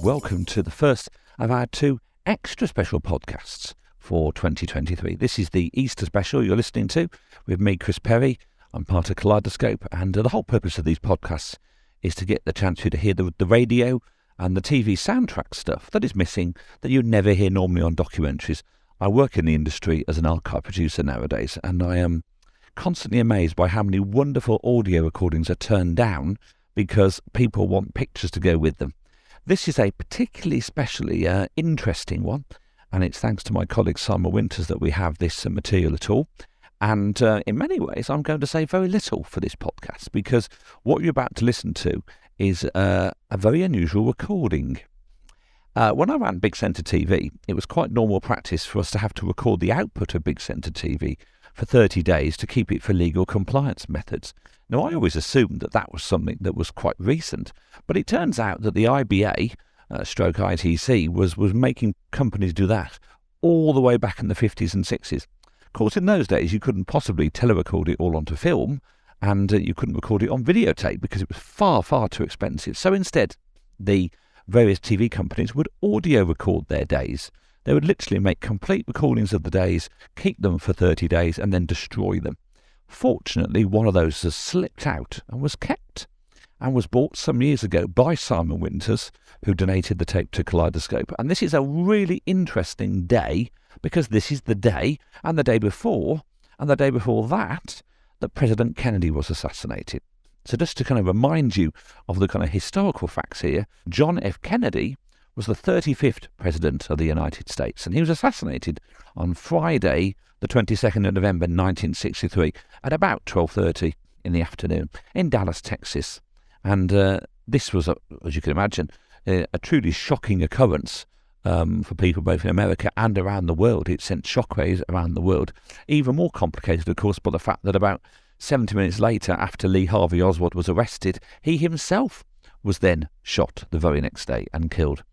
welcome to the first of our two extra special podcasts for 2023. This is the Easter special you're listening to with me, Chris Perry. I'm part of Kaleidoscope, and the whole purpose of these podcasts is to get the chance for you to hear the radio and the TV soundtrack stuff that is missing, that you never hear normally on documentaries. I work in the industry as an archive producer nowadays, and I am constantly amazed by how many wonderful audio recordings are turned down because people want pictures to go with them. This is a particularly specially interesting one, and it's thanks to my colleague Simon Winters that we have this material at all. And in many ways, I'm going to say very little for this podcast, because what you're about to listen to is a very unusual recording. When I ran Big Centre TV, it was quite normal practice for us to have to record the output of Big Centre TV for 30 days to keep it for legal compliance methods. Now, I always assumed that that was something that was quite recent, but it turns out that the IBA, stroke ITC, was making companies do that all the way back in the 50s and 60s. Of course, in those days, you couldn't possibly telerecord it all onto film, and you couldn't record it on videotape because it was far, far too expensive. So instead, the various TV companies would audio record their days. They would literally make complete recordings of the days, keep them for 30 days, and then destroy them. Fortunately, one of those has slipped out and was kept, and was bought some years ago by Simon Winters, who donated the tape to Kaleidoscope. And this is a really interesting day, because this is the day, and the day before, and the day before that President Kennedy was assassinated. So just to kind of remind you of the kind of historical facts here, John F. Kennedy was the 35th President of the United States, and he was assassinated on Friday, the 22nd of November 1963, at about 12:30 in the afternoon in Dallas, Texas. And this was, as you can imagine, a truly shocking occurrence for people both in America and around the world. It sent shockwaves around the world. Even more complicated, of course, by the fact that about 70 minutes later, after Lee Harvey Oswald was arrested, he himself was then shot the very next day and killed.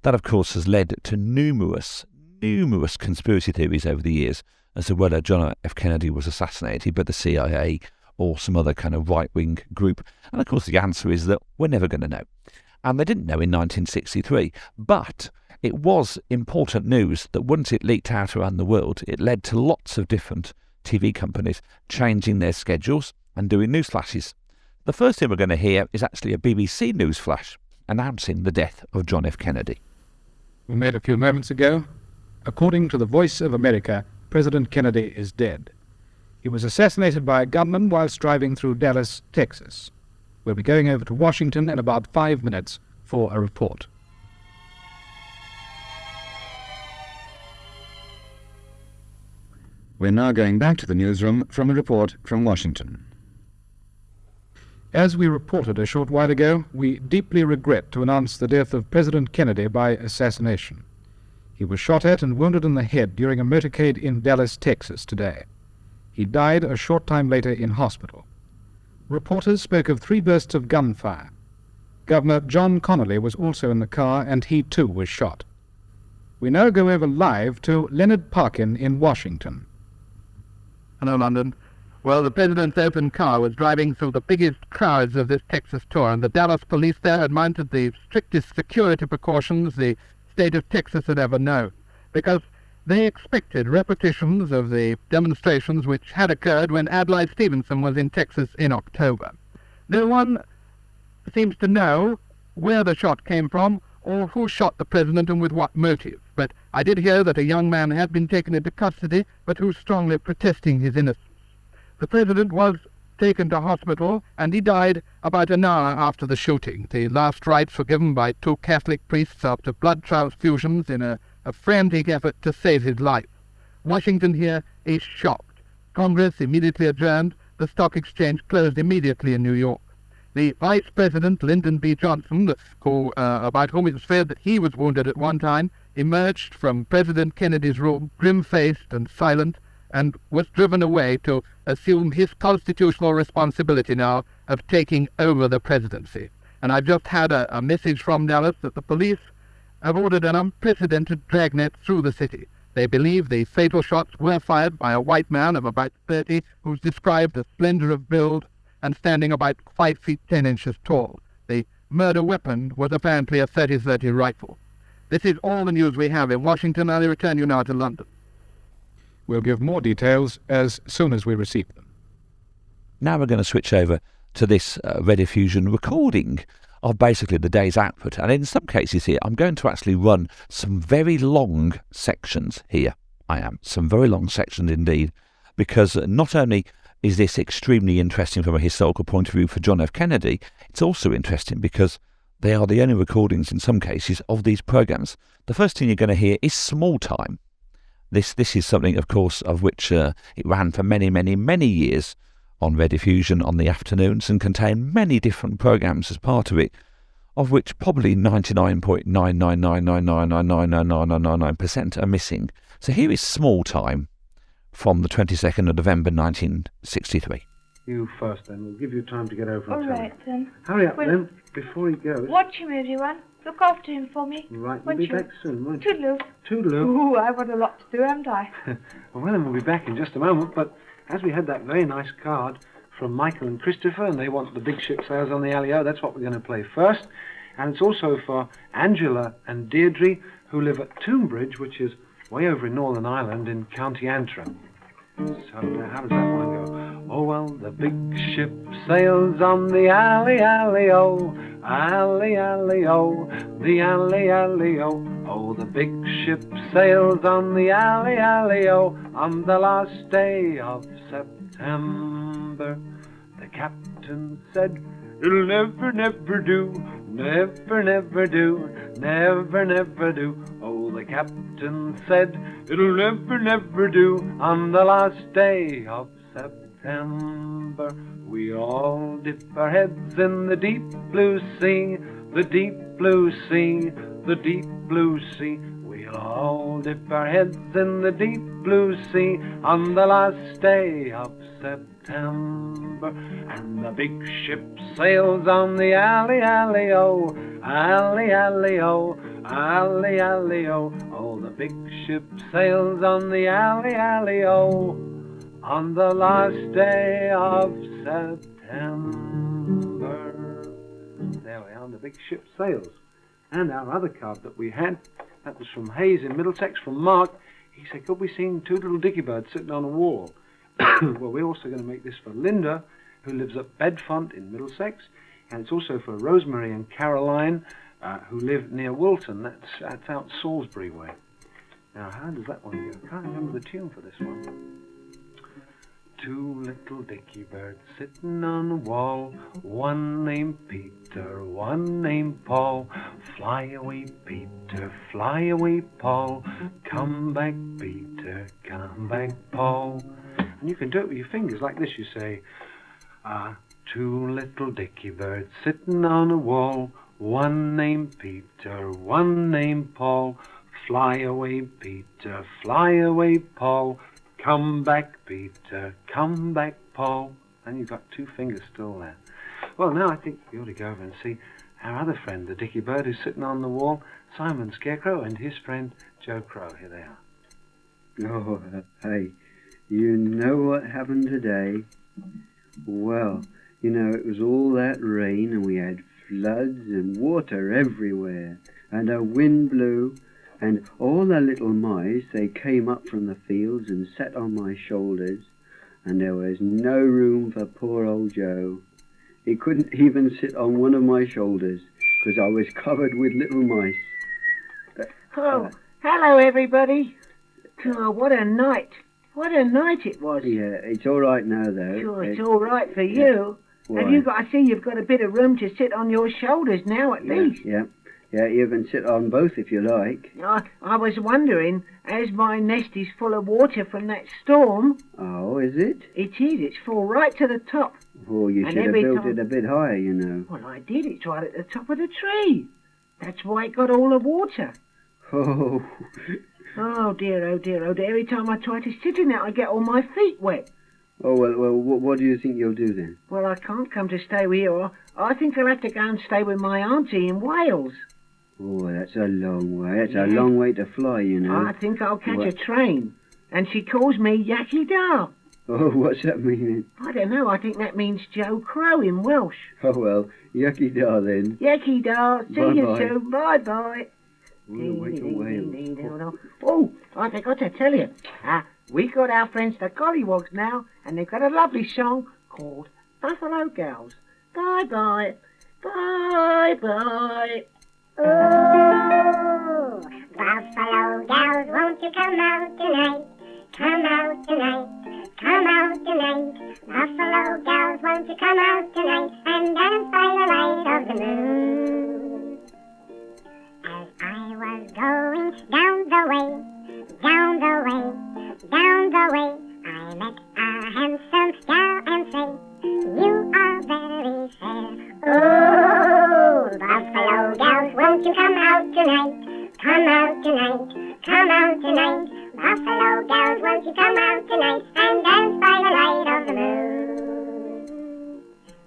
That, of course, has led to numerous conspiracy theories over the years as to whether John F. Kennedy was assassinated by the CIA or some other kind of right-wing group. And, of course, the answer is that we're never going to know. And they didn't know in 1963. But it was important news that once it leaked out around the world, it led to lots of different TV companies changing their schedules and doing news flashes. The first thing we're going to hear is actually a BBC news flash announcing the death of John F. Kennedy. We made a few moments ago. According to the Voice of America, President Kennedy is dead. He was assassinated by a gunman whilst driving through Dallas, Texas. We'll be going over to Washington in about 5 minutes for a report. We're now going back to the newsroom from a report from Washington. As we reported a short while ago, we deeply regret to announce the death of President Kennedy by assassination. He was shot at and wounded in the head during a motorcade in Dallas, Texas today. He died a short time later in hospital. Reporters spoke of 3 bursts of gunfire. Governor John Connolly was also in the car, and he too was shot. We now go over live to Leonard Parkin in Washington. Hello, London. Well, the president's open car was driving through the biggest crowds of this Texas tour, and the Dallas police there had mounted the strictest security precautions the state of Texas had ever known, because they expected repetitions of the demonstrations which had occurred when Adlai Stevenson was in Texas in October. No one seems to know where the shot came from or who shot the president and with what motive, but I did hear that a young man had been taken into custody, but who was strongly protesting his innocence. The president was taken to hospital, and he died about an hour after the shooting. The last rites were given by 2 Catholic priests after blood transfusions in a frantic effort to save his life. Washington here is shocked. Congress immediately adjourned. The stock exchange closed immediately in New York. The Vice President, Lyndon B. Johnson, about whom it was feared that he was wounded at one time, emerged from President Kennedy's room, grim-faced and silent, and was driven away to assume his constitutional responsibility now of taking over the presidency. And I've just had a message from Dallas that the police have ordered an unprecedented dragnet through the city. They believe the fatal shots were fired by a white man of about 30, who's described as slender of build and standing about 5 feet 10 inches tall. The murder weapon was apparently a 30-30 rifle. This is all the news we have in Washington. I'll return you now to London. We'll give more details as soon as we receive them. Now we're going to switch over to this Rediffusion recording of basically the day's output. And in some cases here, I'm going to actually run some very long sections here. Some very long sections indeed, because not only is this extremely interesting from a historical point of view for John F. Kennedy, it's also interesting because they are the only recordings in some cases of these programmes. The first thing you're going to hear is Small Time. This is something, of course, of which it ran for many, many, many years on Rediffusion on the afternoons and contained many different programmes as part of it, of which probably 99.999999999% are missing. So here is Small Time from the 22nd of November 1963. You first, then. We'll give you time to get over and All right, then. Hurry up, Well- then, before he goes. Watch him, everyone. Look after him for me. Right, we'll Won't be you? back soon, won't you? Toodaloo. Toodaloo. Ooh, I've got a lot to do, haven't I? Well, then we'll be back in just a moment, but as we had that very nice card from Michael and Christopher, and they want the big ship sails on the Alley-O, that's what we're going to play first. And it's also for Angela and Deirdre, who live at Tombridge, which is way over in Northern Ireland in County Antrim. So now how does that one go? Oh, well, the big ship sails on the Alley-Alley-O, Alley-Alley-O, the Alley-Alley-O. Oh, the big ship sails on the Alley-Alley-O on the last day of September. The captain said, it'll never, never do, never, never do, never, never do. Oh, the captain said, it'll never, never do on the last day of September. We all dip our heads in the deep blue sea, the deep blue sea, the deep blue sea. We'll all dip our heads in the deep blue sea on the last day of September. And the big ship sails on the Alley-Alley-O, Alley-Alley-O, Alley-Alley-O. Oh, the big ship sails on the Alley-Alley-O on the last day of September. There we are, the big ship sails. And our other card that we had, that was from Hayes in Middlesex, from Mark. He said, could we sing Two Little Dicky Birds Sitting on a Wall? Well, we're also going to make this for Linda, who lives at Bedfont in Middlesex. And it's also for Rosemary and Caroline, who live near Wilton. That's out Salisbury way. Now, how does that one go? I can't remember the tune for this one. Two little dicky birds sitting on a wall, one named Peter, one named Paul. Fly away, Peter, fly away, Paul. Come back, Peter, come back, Paul. And you can do it with your fingers like this. You say, two little dicky birds sitting on a wall, one named Peter, one named Paul. Fly away, Peter, fly away, Paul. Come back, Peter, come back, Paul. And you've got two fingers still there. Well, now I think we ought to go over and see our other friend, the dicky bird who's sitting on the wall, Simon Scarecrow, and his friend, Joe Crow. Here they are. Oh, hey, you know what happened today? Well, you know, it was all that rain and we had floods and water everywhere and a wind blew. And all the little mice, they came up from the fields and sat on my shoulders, and there was no room for poor old Joe. He couldn't even sit on one of my shoulders, because I was covered with little mice. Oh, hello everybody. Oh, what a night. What a night it was. Yeah, it's all right now, though. Sure, it's all right for you. Why? Have you got, I see you've got a bit of room to sit on your shoulders now at least. Yeah, you can sit on both if you like. I was wondering, as my nest is full of water from that storm. Oh, is it? It is, it's full right to the top. Oh, you And should have every built time- it a bit higher, you know. Well, I did, it's right at the top of the tree. That's why it got all the water. Oh, Oh dear, oh dear, oh dear. Every time I try to sit in it, I get all my feet wet. well, what do you think you'll do then? Well, I can't come to stay with you. I think I'll have to go and stay with my auntie in Wales. Oh, that's a long way. That's a Yeah. long way to fly, you know. I think I'll catch Well- a train. And she calls me Yaki Da. Oh, what's that meaning? I don't know, I think that means Joe Crow in Welsh. Oh, well, yucky da then. Yucky da, see you Bye-bye. soon, bye-bye. All the way to Wales. Oh, I forgot to tell you. We got our friends the Gollywogs now, and they've got a lovely song called Buffalo Girls. Bye-bye. Bye-bye. Oh, Buffalo Girls, won't you come out tonight? Come out tonight. Come out tonight. Buffalo Girls, won't you come out tonight and dance by the light of the moon? As I was going down the way, down the way, down the way, I met a handsome gal and say, you are very fair. Oh, Buffalo Girls, won't you come out tonight? Come out tonight, come out tonight. Buffalo Girls, won't you come out tonight and dance by the light of the moon?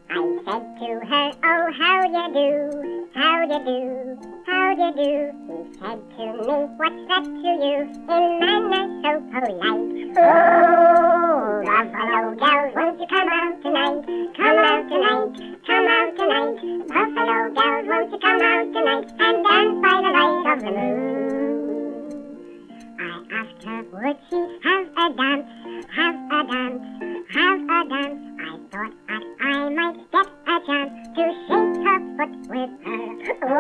I said to her, oh, how you do, how you do, how you do. She said to me, what's that to you, in manner so polite. Oh, Buffalo Girls, won't you come out tonight, come out tonight, come out tonight. Buffalo Girls, won't you come out tonight and dance by the light of the moon? I asked her, would she have a dance, have a dance, have a dance? I thought that I might get a chance to shake her foot with her. Oh,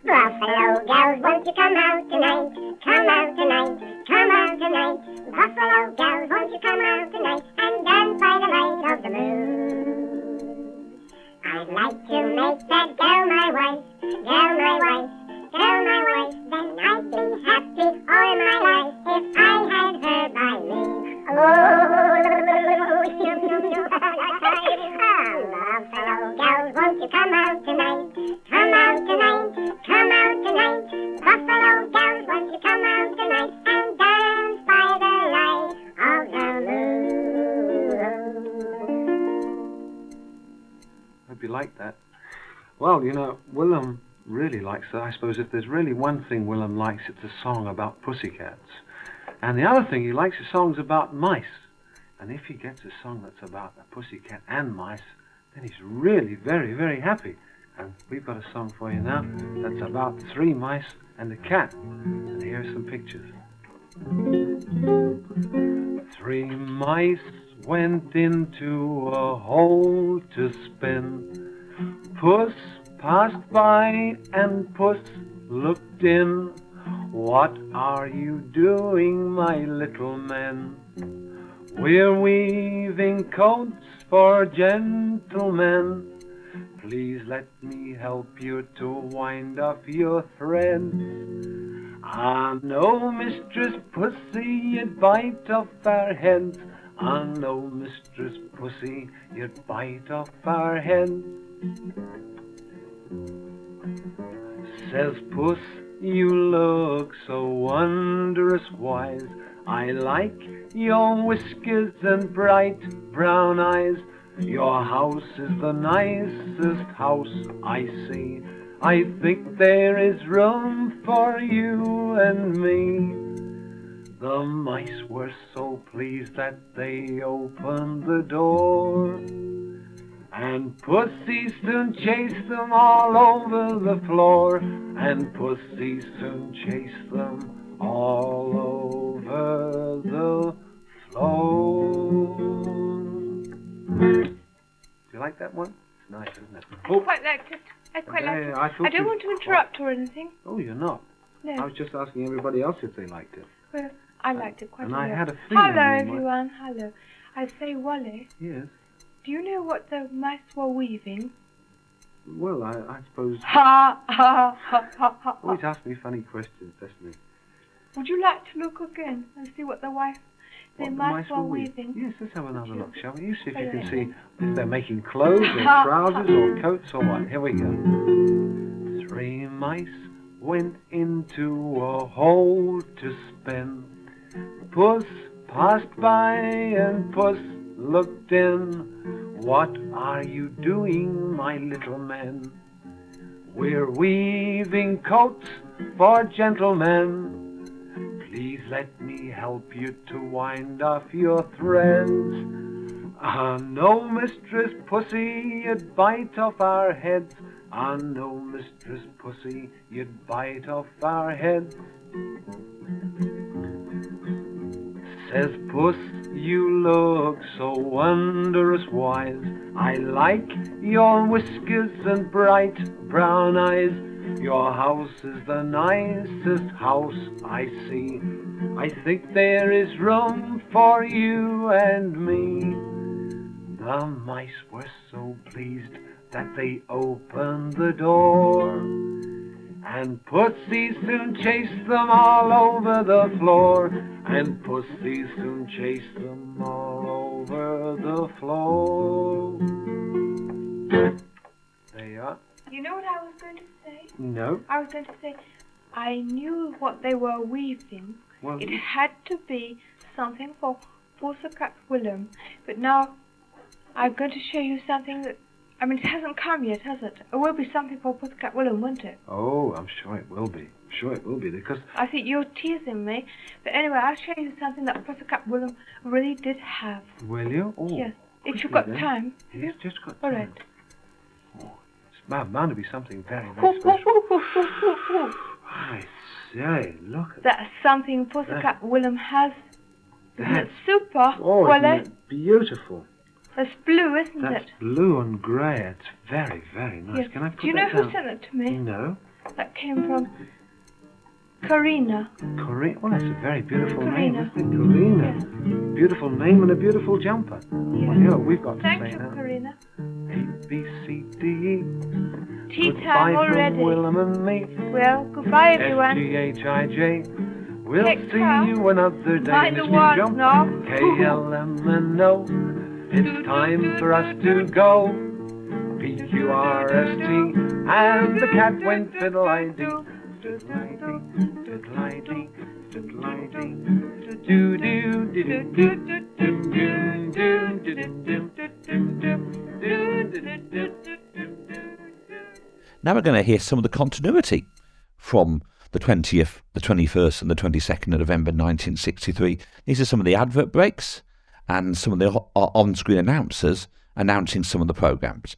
Buffalo Girls, won't you come out tonight? Come out tonight, come out tonight. Buffalo Girls, won't you come out tonight and dance by the light of the moon? I'd like to make that girl my wife, girl my wife, girl my wife. Then I'd be happy all my life if I had her by me. Buffalo Girls, won't you come out tonight? Come out tonight, come out tonight. Buffalo Girls, won't you come out tonight and dance by the light of the moon? Hope you like that. Well, you know, Willem really likes that. I suppose if there's really one thing Willem likes, it's a song about pussycats. And the other thing he likes is songs about mice. And if he gets a song that's about a pussycat and mice, then he's really very, very happy. And we've got a song for you now that's about 3 mice and a cat. And here are some pictures. 3 mice went into a hole to spin. Puss passed by and Puss looked in. What are you doing, my little men? We're weaving coats for gentlemen. Please let me help you to wind up your threads. Ah, no, Mistress Pussy, you'd bite off our heads. Ah, no, Mistress Pussy, you'd bite off our heads. Says Puss, you look so wondrous wise. I like your whiskers and bright brown eyes. Your house is the nicest house I see. I think there is room for you and me. The mice were so pleased that they opened the door. And Pussy soon chased them all over the floor. And Pussy soon chased them all over the floor. Do you like that one? It's nice, isn't it? I quite liked it. I quite liked it. I don't want to interrupt or anything. Oh, you're not? No. I was just asking everybody else if they liked it. Well, I liked it quite a lot. And I had a feeling. Hello, everyone. Hello. I say, Wally. Yes. Do you know what the mice were weaving? Well, I suppose. Ha ha ha ha ha. Always ask me funny questions, doesn't he? Would you like to look again and see what the mice were weaving? Yes, let's have another look, shall we? You see if you can see if they're making clothes or trousers or coats or what. Here we go. 3 mice went into a hole to spin. Puss passed by and Puss looked in. What are you doing, my little men? We're weaving coats for gentlemen. Please let me help you to wind off your threads. Ah, no, Mistress Pussy, you'd bite off our heads. Ah, no, Mistress Pussy, you'd bite off our heads. Says Puss, you look so wondrous wise. I like your whiskers and bright brown eyes. Your house is the nicest house I see. I think there is room for you and me. The mice were so pleased that they opened the door, and Pussy soon chased them all over the floor, and Pussy soon chased them all over the floor. There you are. You know what I was going to say? No. I was going to say, I knew what they were weaving. Well, It had to be something for Pussycat Willem. But now I'm going to show you something that, I mean, it hasn't come yet, has it? It will be something for Pussycat Willem, won't it? oh, I'm sure it will be. I'm sure it will be, because I think you're teasing me. But anyway, I'll show you something that Pussycat Willem really did have. will you? Oh, Yes, if you've quickly got then. time. He's just got All time. right. It's bound to be something very, very special. I say, look at That's something Pussycat Willem has. Isn't that. it super? Oh, Well, isn't it beautiful? That's blue, isn't That's it? blue and grey. It's very, very nice. Yes. Can I put Do you know that who down? sent it to me? No. That came from Karina. Karina. Well, that's a very beautiful Karina. name, isn't it? Karina. Beautiful name and a beautiful jumper. Well, you know, we've got to Thank say you, that. Karina. A, B, C, D, E. Tea Goodbye time from already. Willem and me. Well, goodbye, everyone. S-G-H-I-J. We'll Take see care. you another day, Mind the Mr. words Jump. now. K-L-M-N-O. It's time for us to go. P-Q-R-S-T. And the cat went fiddle-I-dee. Fiddle-I-dee, fiddle-I-dee, fiddle-I-dee. Now we're going to hear some of the continuity from the 20th, the 21st and the 22nd of November 1963. These are some of the advert breaks and some of the on-screen announcers announcing some of the programmes.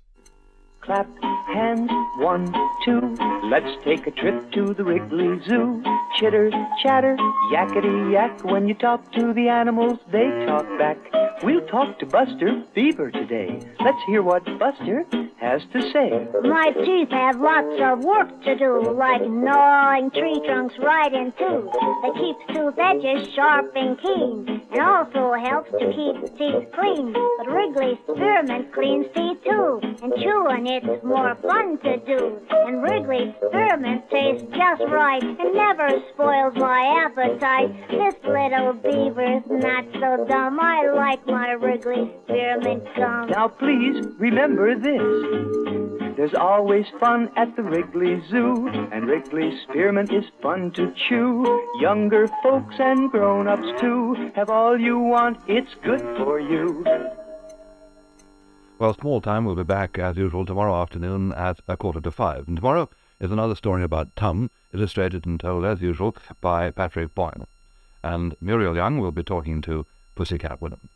Clap hands, 1, 2. Let's take a trip to the Wrigley Zoo. Chitter, chatter, yakety yak. When you talk to the animals, they talk back. We'll talk to Buster Beaver today. Let's hear what Buster has to say. My teeth have lots of work to do, like gnawing tree trunks right in two. They keep tooth edges sharp and keen, and also helps to keep teeth clean. But Wrigley's Spearmint cleans teeth too, and chewing it's more fun to do. And Wrigley's Spearmint tastes just right, and never spoils my appetite. This little beaver's not so dumb. I like my Wrigley Spearmint gum. Now please remember this. There's always fun at the Wrigley Zoo, and Wrigley Spearmint is fun to chew. Younger folks and grown-ups too have all you want, it's good for you. Well, Small Time will be back as usual tomorrow afternoon at 4:45. And tomorrow is another story about Tum, illustrated and told as usual by Patrick Boyle. And Muriel Young will be talking to Pussycat Willem.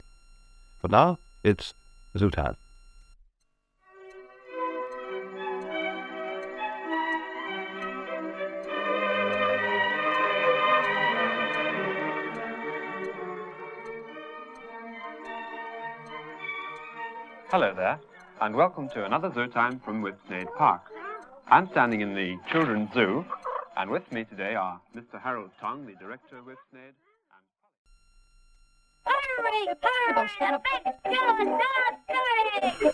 But now it's Zoo Time. Hello there, and welcome to another Zoo Time from Whipsnade Park. I'm standing in the Children's Zoo, and with me today are Mr. Harold Tong, the director of Whipsnade,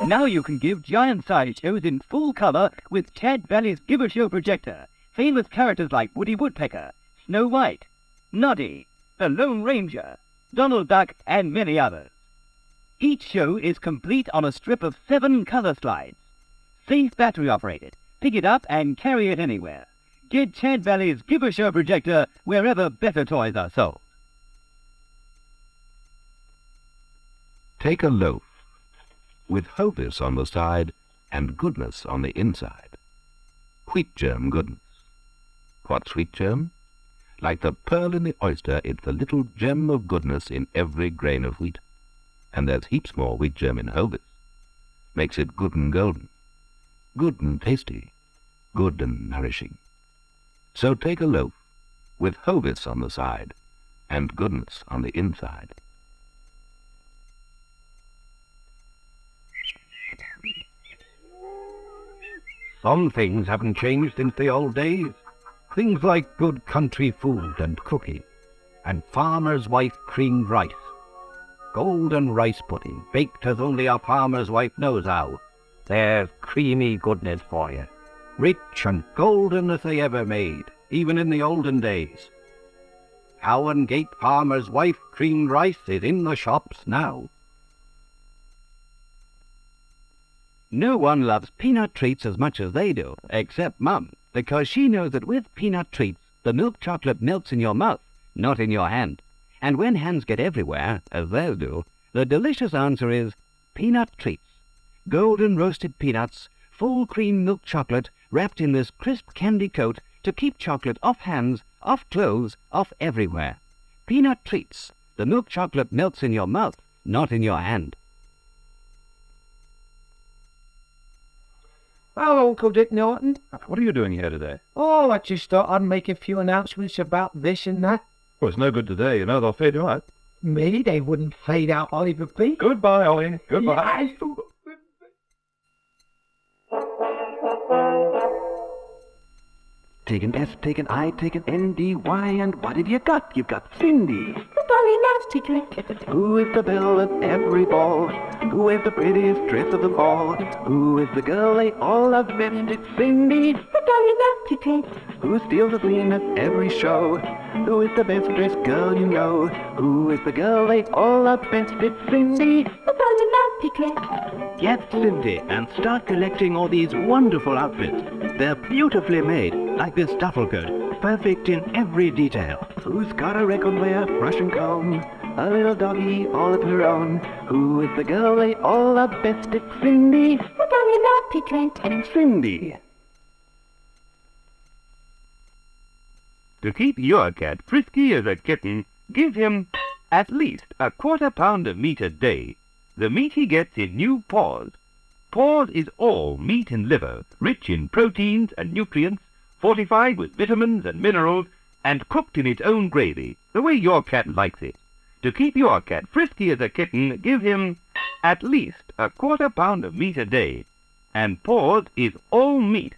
Now you can give giant-sized shows in full color with Tad Valley's Give-A Show projector. Famous characters like Woody Woodpecker, Snow White, Noddy, the Lone Ranger, Donald Duck, and many others. Each show is complete on a strip of 7 color slides. Safe battery operated. Pick it up and carry it anywhere. Get Tad Valley's Give-A Show projector wherever better toys are sold. Take a loaf with wholeness on the side and goodness on the inside. Wheat germ goodness. What's wheat germ? Like the pearl in the oyster, it's the little gem of goodness in every grain of wheat. And there's heaps more wheat germ in Hovis. Makes it good and golden, good and tasty, good and nourishing. So take a loaf, with Hovis on the side, and goodness on the inside. Some things haven't changed since the old days. Things like good country food and cooking, and farmer's wife creamed rice. Golden rice pudding, baked as only a farmer's wife knows how. There's creamy goodness for you. Rich and golden as they ever made, even in the olden days. Cowan Gate farmer's wife creamed rice is in the shops now. No one loves peanut treats as much as they do, except Mum, because she knows that with peanut treats, the milk chocolate melts in your mouth, not in your hand. And when hands get everywhere, as theirs do, the delicious answer is peanut treats. Golden roasted peanuts, full cream milk chocolate, wrapped in this crisp candy coat to keep chocolate off hands, off clothes, off everywhere. Peanut treats. The milk chocolate melts in your mouth, not in your hand. Hello, Uncle Dick Norton. What are you doing here today? Oh, I just thought I'd make a few announcements about this and that. Well, it's no good today, you know, they'll fade you out. Me? They wouldn't fade out Oliver P. Goodbye, Ollie. Goodbye. Yeah, Take an S, take an I, take an N-D-Y, and what have you got? You've got Cindy. The Dolly Nasty Cricket. Who is the belle at every ball? Who is the prettiest dress of them all? Who is the girl they all love best? It's Cindy. The Dolly Nasty Cricket. Who steals the queen at every show? Who is the best dressed girl you know? Who is the girl they all love best? It's Cindy. The Dolly Nasty Cricket. Get Cindy and start collecting all these wonderful outfits. They're beautifully made, like this duffel coat, perfect in every detail. Who's got a record wear, brush and comb? A little doggy all of her own. Who is the girl they all love best? It's Cindy. The Dolly Nasty Cricket. It's Cindy. To keep your cat frisky as a kitten, give him at least a quarter pound of meat a day. The meat he gets in new Paws. Paws is all meat and liver, rich in proteins and nutrients, fortified with vitamins and minerals, and cooked in its own gravy, the way your cat likes it. To keep your cat frisky as a kitten, give him at least a quarter pound of meat a day. And Paws is all meat.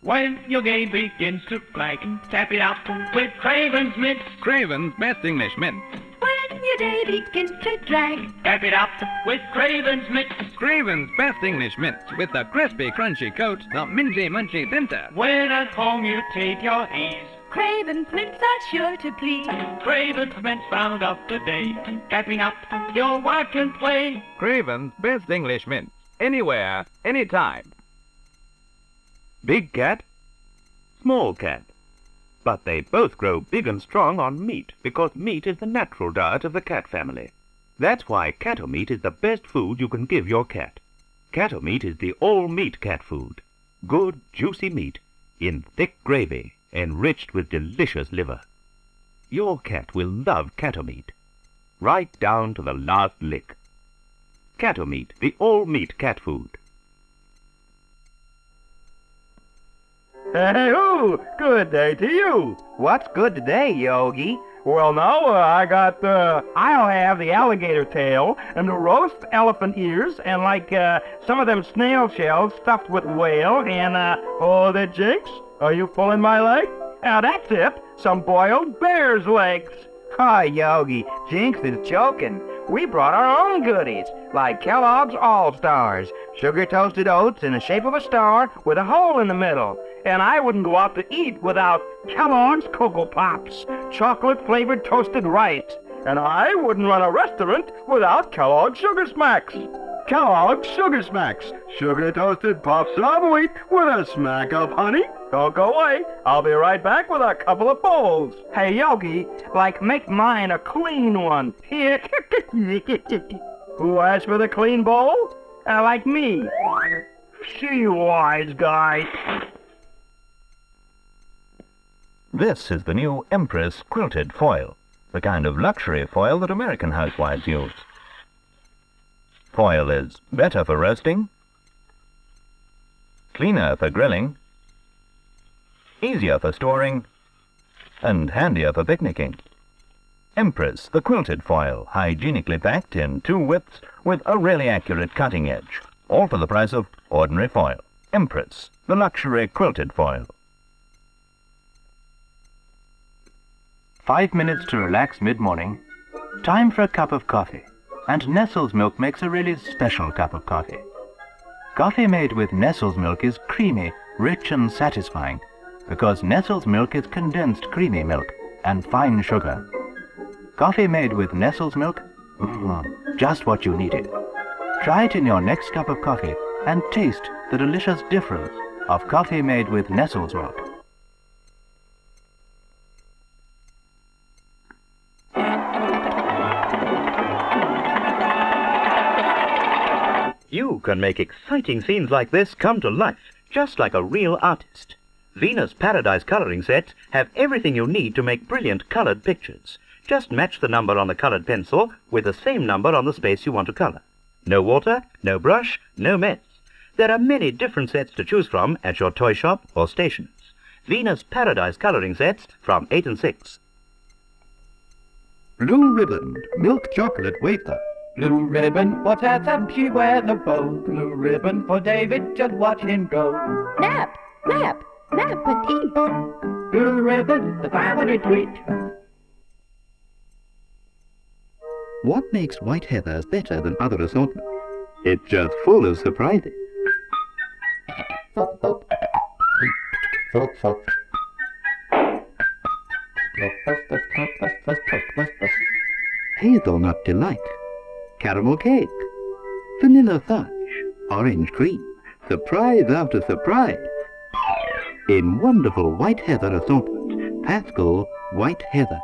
When your game begins to flag, tap it out with Craven's Mint. Craven's Best English Mint. When your day begins to drag, tap it out with Craven's Mint. Craven's Best English Mint, with the crispy, crunchy coat, the minty, munchy center. When at home you take your ease, Craven's Mints are sure to please. Craven's Mint found up to date, tapping up your wife can play. Craven's Best English Mint, anywhere, anytime. Big cat, small cat. But they both grow big and strong on meat, because meat is the natural diet of the cat family. That's why cattle meat is the best food you can give your cat. Cattle meat is the all-meat cat food. Good, juicy meat in thick gravy, enriched with delicious liver. Your cat will love cattle meat, right down to the last lick. Cattle meat, the all-meat cat food. Hey-oo! Good day to you. What's good today, Yogi? Well, now I'll have the alligator tail and the roast elephant ears and some of them snail shells stuffed with whale and oh, the jinx. Are you pulling my leg? Now that's it. Some boiled bear's legs. Hi, Yogi. Jinx is joking. We brought our own goodies, like Kellogg's All-Stars, sugar-toasted oats in the shape of a star with a hole in the middle. And I wouldn't go out to eat without Kellogg's Cocoa Pops, chocolate-flavored toasted rice. And I wouldn't run a restaurant without Kellogg's Sugar Smacks. Kellogg's Sugar Smacks, sugar-toasted pops of wheat with a smack of honey. Don't go away. I'll be right back with a couple of bowls. Hey, Yogi, make mine a clean one. Here. Who asked for the clean bowl? Like me. See you, wise guy. This is the new Empress quilted foil, the kind of luxury foil that American housewives use. Foil is better for roasting, cleaner for grilling, easier for storing, and handier for picnicking. Empress, the quilted foil, hygienically packed in 2 widths with a really accurate cutting edge, all for the price of ordinary foil. Empress, the luxury quilted foil. 5 minutes to relax mid-morning. Time for a cup of coffee. And Nestle's milk makes a really special cup of coffee. Coffee made with Nestle's milk is creamy, rich and satisfying, because Nestle's milk is condensed creamy milk and fine sugar. Coffee made with Nestle's milk? Just what you needed. Try it in your next cup of coffee and taste the delicious difference of coffee made with Nestle's milk. You can make exciting scenes like this come to life, just like a real artist. Venus Paradise coloring sets have everything you need to make brilliant colored pictures. Just match the number on the colored pencil with the same number on the space you want to color. No water, no brush, no mess. There are many different sets to choose from at your toy shop or stations. Venus Paradise coloring sets from 8 and 6. Blue ribbon, milk chocolate wafer. Blue ribbon, what has she wear the bow? Blue ribbon for David, just watch him go. Nap, nap, nap and eat. Blue ribbon, the family treat. What makes white heather better than other assortments? It's just full of surprises. Hazelnut delight, caramel cake, vanilla fudge, orange cream, surprise after surprise. In wonderful white heather assortment, Pascal White Heather.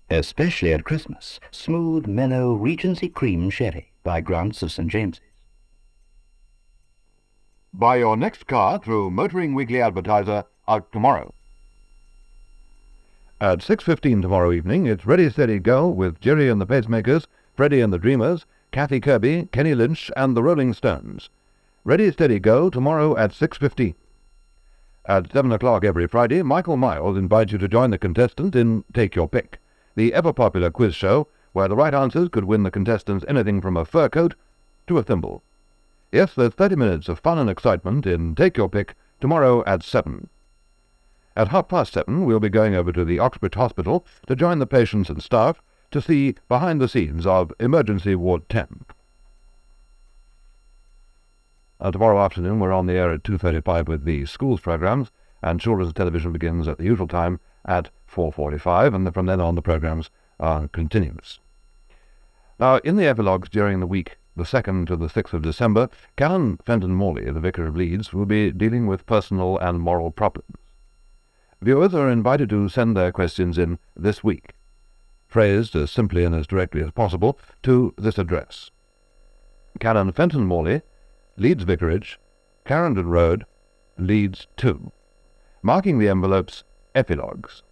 Especially at Christmas, smooth, mellow Regency Cream Sherry by Grants of St. James's. Buy your next car through Motoring Weekly Advertiser out tomorrow. At 6:15 tomorrow evening, it's Ready, Steady, Go with Jerry and the Pacemakers, Freddie and the Dreamers, Kathy Kirby, Kenny Lynch and the Rolling Stones. Ready, Steady, Go tomorrow at 6:15. At 7 o'clock every Friday, Michael Miles invites you to join the contestant in Take Your Pick, the ever-popular quiz show where the right answers could win the contestants anything from a fur coat to a thimble. Yes, there's 30 minutes of fun and excitement in Take Your Pick tomorrow at 7. At 7:30, we'll be going over to the Oxbridge Hospital to join the patients and staff to see behind the scenes of Emergency Ward 10. Tomorrow afternoon we're on the air at 2:35 with the schools programmes, and children's television begins at the usual time at 4:45, and from then on the programmes are continuous. Now, in the epilogues during the week, the 2nd to the 6th of December, Callan Fenton Morley, the Vicar of Leeds, will be dealing with personal and moral problems. Viewers are invited to send their questions in this week, phrased as simply and as directly as possible, to this address: Callan Fenton Morley, Leeds Vicarage, Clarendon Road, Leeds 2, marking the envelopes Epilogues.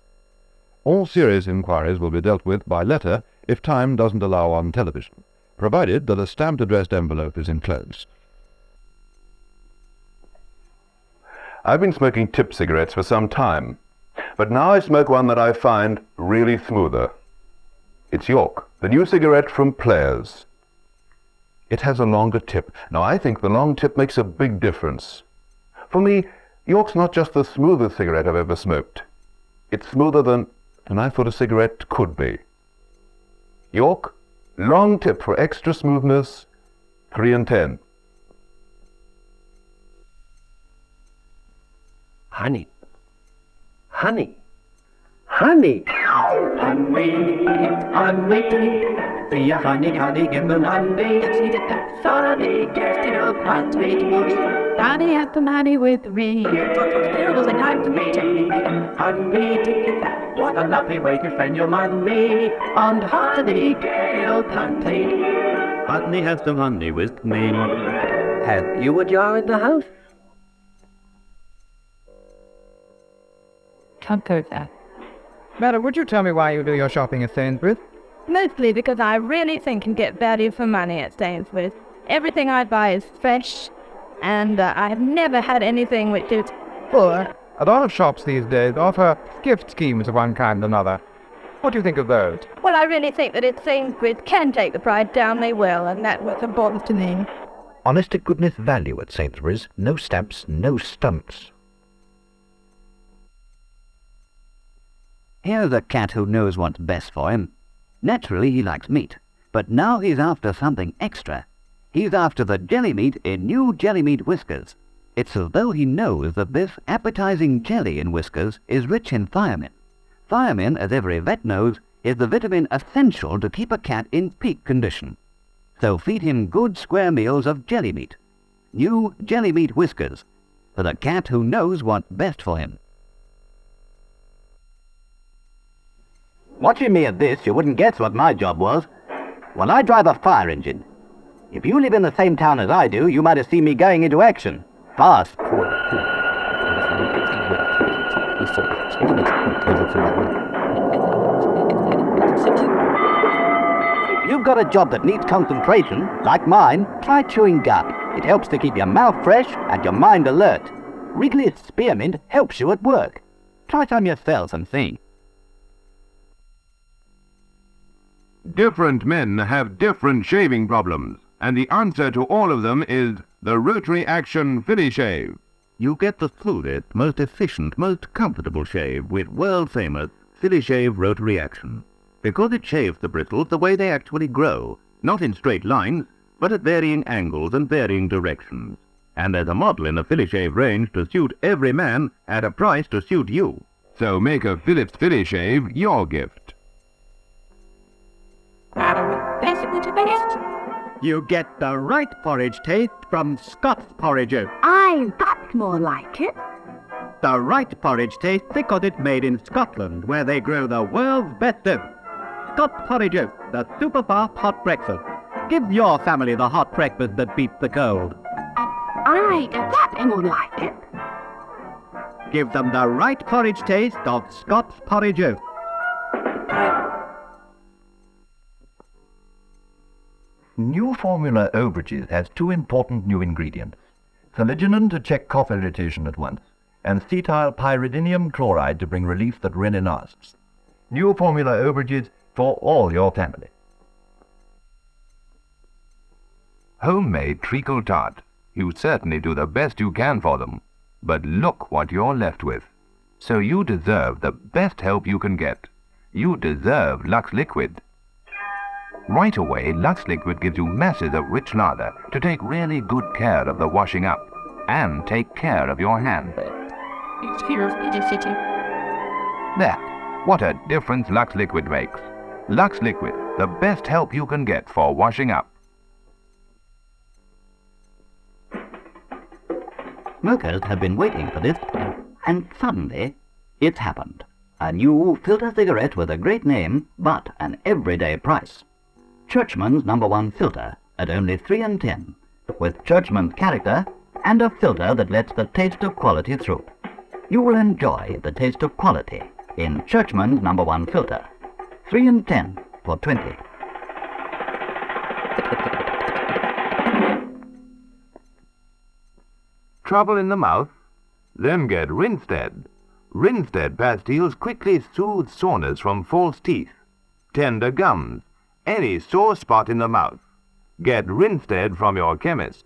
All serious inquiries will be dealt with by letter if time doesn't allow on television, provided that a stamped addressed envelope is enclosed. I've been smoking tip cigarettes for some time, but now I smoke one that I find really smoother. It's York, the new cigarette from Players. It has a longer tip. Now, I think the long tip makes a big difference. For me, York's not just the smoothest cigarette I've ever smoked. It's smoother than I thought a cigarette could be. York, long tip for extra smoothness, 3 and 10. Honey. Honey. Honey. Honey, honey, be a honey, honey, give me honey. Sonny, get it up, honey. Honey, at the honey with me. There was a time to meet honey, take it back. What a lovely way to spend your money on honey, get it up, honey. Let me have some honey with me. Have you a jar in the house? Can't go there. Madam, would you tell me why you do your shopping at Sainsbury's? Mostly because I really think you can get value for money at Sainsbury's. Everything I buy is fresh, and I have never had anything which is poor. A lot of shops these days offer gift schemes of one kind or another. What do you think of those? Well, I really think that at Sainsbury's can take the price down, they will, and that's what's important to me. Honest to goodness value at Sainsbury's. No stamps, no stunts. Here's a cat who knows what's best for him. Naturally, he likes meat, but now he's after something extra. He's after the jelly meat in new jelly meat whiskers. It's as though he knows that this appetizing jelly in whiskers is rich in thiamine. Thiamine, as every vet knows, is the vitamin essential to keep a cat in peak condition. So feed him good square meals of jelly meat. New jelly meat whiskers, for the cat who knows what's best for him. Watching me at this, you wouldn't guess what my job was. Well, I drive a fire engine. If you live in the same town as I do, you might have seen me going into action. Fast. If you've got a job that needs concentration, like mine, try chewing gum. It helps to keep your mouth fresh and your mind alert. Wrigley's Spearmint helps you at work. Try some yourselves and see. Different men have different shaving problems, and the answer to all of them is the Rotary Action Filly Shave. You get the smoothest, most efficient, most comfortable shave with world-famous Filly Shave Rotary Action. Because it shaves the bristles the way they actually grow, not in straight lines, but at varying angles and varying directions. And there's a model in the Filly Shave range to suit every man at a price to suit you. So make a Philips Filly Shave your gift. You get the right porridge taste from Scott's Porridge Oat. That's more like it. The right porridge taste because it's made in Scotland, where they grow the world's best oat. Scott's Porridge Oat, the super fast hot breakfast. Give your family the hot breakfast that beats the cold. That's more like it. Give them the right porridge taste of Scott's Porridge Oat. New Formula Overages has two important new ingredients. Saligenin to check cough irritation at once, and cetylpyridinium chloride to bring relief that renin asks. New Formula Overages for all your family. Homemade treacle tart. You certainly do the best you can for them. But look what you're left with. So you deserve the best help you can get. You deserve Lux Liquid. Right away, Lux Liquid gives you masses of rich lather to take really good care of the washing up and take care of your hands. That, what a difference Lux Liquid makes. Lux Liquid, the best help you can get for washing up. Smokers have been waiting for this, and suddenly it's happened. A new filter cigarette with a great name, but an everyday price. Churchman's #1 filter at only 3 and 10, with Churchman's character and a filter that lets the taste of quality through. You will enjoy the taste of quality in Churchman's #1 filter. 3 and 10 for 20. Trouble in the mouth? Then get Rinstead. Rinstead pastilles quickly soothe soreness from false teeth, tender gums, any sore spot in the mouth. Get Rinstead from your chemist.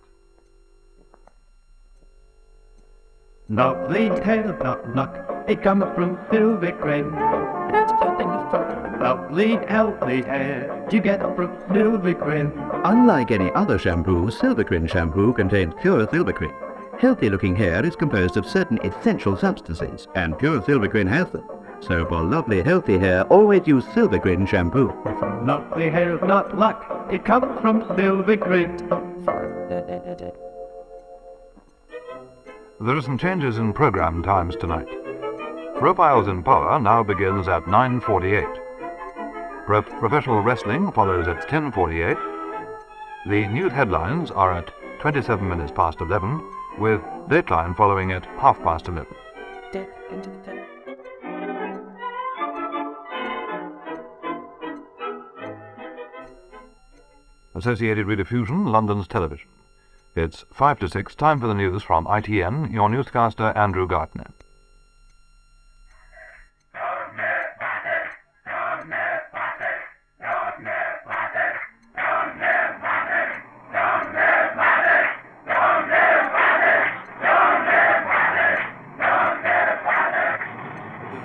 Knock the tail, knock, knock, it comes from silver grain. That's something for lovely, healthy hair. You get it from Silvercrin. Unlike any other shampoo, Silvercrin shampoo contains pure Silvercrin. Healthy-looking hair is composed of certain essential substances, and pure Silvercrin has them. So for lovely, healthy hair, always use Silvercrin shampoo. Not the hair, not luck, it comes from Silvercrin. There are some changes in program times tonight. Profiles in Power now begins at 9:48. Professional Wrestling follows at 10:48. The news headlines are at 27 minutes past 11, with Dateline following at 11:30. Associated Rediffusion, London's television. It's 5 to 6, time for the news from ITN, your newscaster Andrew Gardner.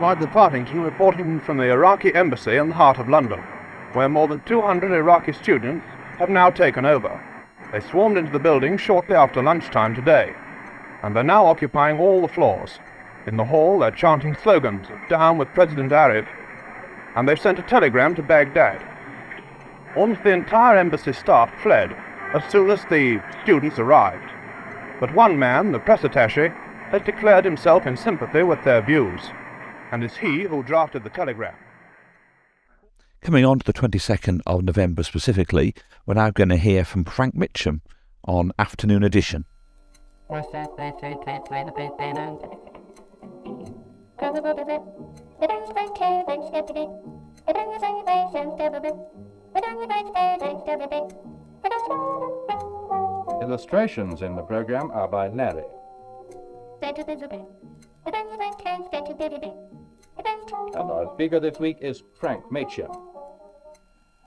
By departing to reporting from the Iraqi embassy in the heart of London, where more than 200 Iraqi students have now taken over. They swarmed into the building shortly after lunchtime today, and they're now occupying all the floors. In the hall, they're chanting slogans of "Down with President Arif," and they've sent a telegram to Baghdad. Almost the entire embassy staff fled as soon as the students arrived. But one man, the press attaché, has declared himself in sympathy with their views, and it's he who drafted the telegram. Coming on to the 22nd of November specifically, we're now going to hear from Frank Mitcham on Afternoon Edition. Illustrations in the program are by Larry. And our speaker this week is Frank Mitcham.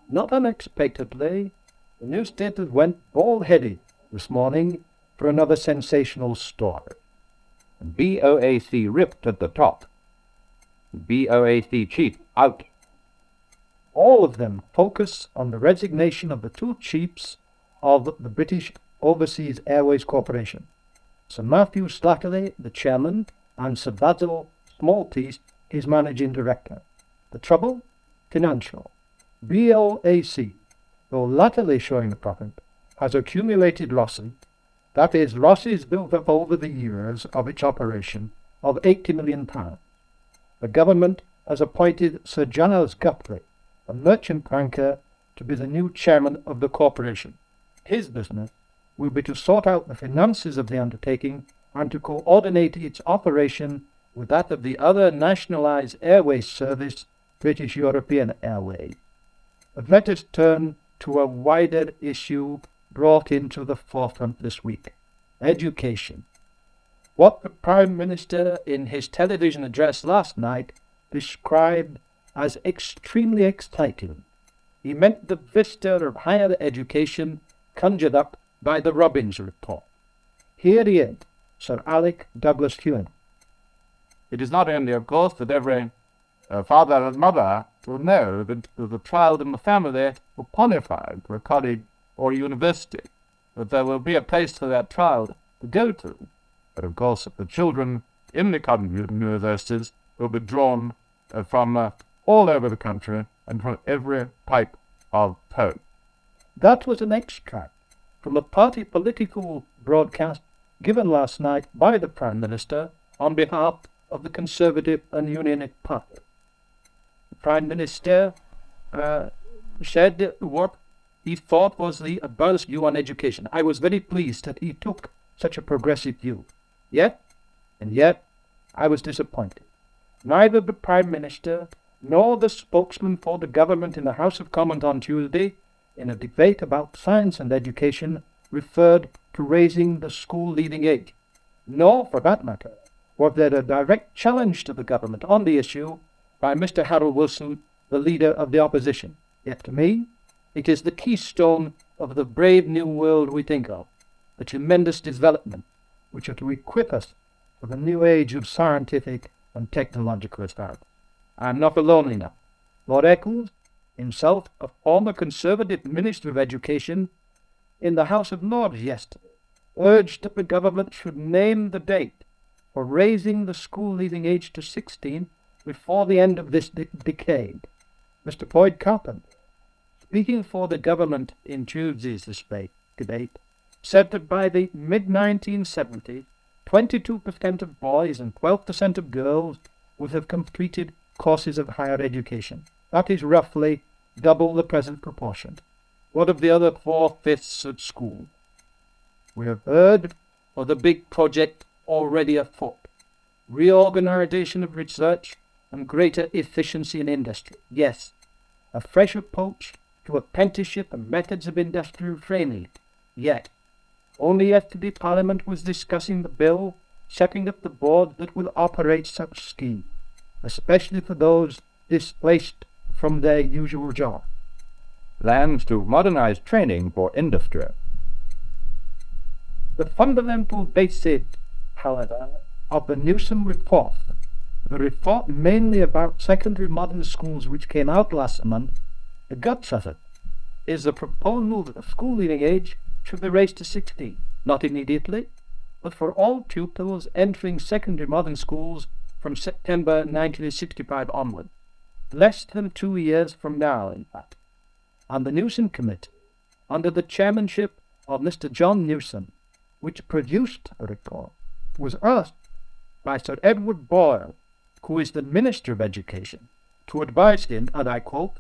Not unexpectedly, the newspapers went bald-headed this morning for another sensational story. BOAC ripped at the top. BOAC chief out. All of them focus on the resignation of the two chiefs of the British Overseas Airways Corporation, Sir Matthew Slattery, the chairman, and Sir Basil Smallpiece, his managing director. The trouble? Financial. BOAC, though latterly showing a profit, has accumulated losses, that is, losses built up over the years of its operation, of £80 million. The government has appointed Sir Giles Guthrie, a merchant banker, to be the new chairman of the corporation. His business will be to sort out the finances of the undertaking and to coordinate its operation with that of the other nationalised airways service, British European Airways. But let us turn to a wider issue brought into the forefront this week: education. What the Prime Minister in his television address last night described as extremely exciting. He meant the vista of higher education conjured up by the Robbins Report. Here he is, Sir Alec Douglas Hume. It is not only, of course, that every father and mother will know that the child in the family will qualify for a college or a university, that there will be a place for that child to go to. But of course, the children in the colleges and universities will be drawn from all over the country and from every type of home. That was an extract from a party political broadcast given last night by the Prime Minister on behalf of the Conservative and Unionist Party. The Prime Minister said what he thought was the balanced view on education. I was very pleased that he took such a progressive view. Yet, I was disappointed. Neither the Prime Minister nor the spokesman for the government in the House of Commons on Tuesday, in a debate about science and education, referred to raising the school leaving age. Nor, for that matter, was there a direct challenge to the government on the issue by Mr. Harold Wilson, the leader of the opposition. Yet to me, it is the keystone of the brave new world we think of, the tremendous development which are to equip us for the new age of scientific and technological advance. I am not alone enough. Lord Eccles, himself a former Conservative Minister of Education, in the House of Lords yesterday, urged that the government should name the date for raising the school leaving age to 16 before the end of this decade. Mr. Boyd Carpenter, speaking for the government in Tuesday's debate, said that by the mid-1970s, 22% of boys and 12% of girls would have completed courses of higher education. That is roughly double the present proportion. What of the other 4/5 at school? We have heard of the big project already afoot. Reorganization of research and greater efficiency in industry. Yes, a fresh approach to apprenticeship and methods of industrial training. Yet, only yesterday Parliament was discussing the bill setting up the board that will operate such scheme, especially for those displaced from their usual job. Plans to modernize training for industry. The fundamental basis, however, of the Newsom report, the report mainly about secondary modern schools which came out last month, the guts of it, is the proposal that the school leaving age should be raised to 16, not immediately, but for all pupils entering secondary modern schools from September 1965 onward, less than 2 years from now, in fact. And the Newsom Committee, under the chairmanship of Mr. John Newsom, which produced the report, was asked by Sir Edward Boyle, who is the Minister of Education, to advise him, and I quote,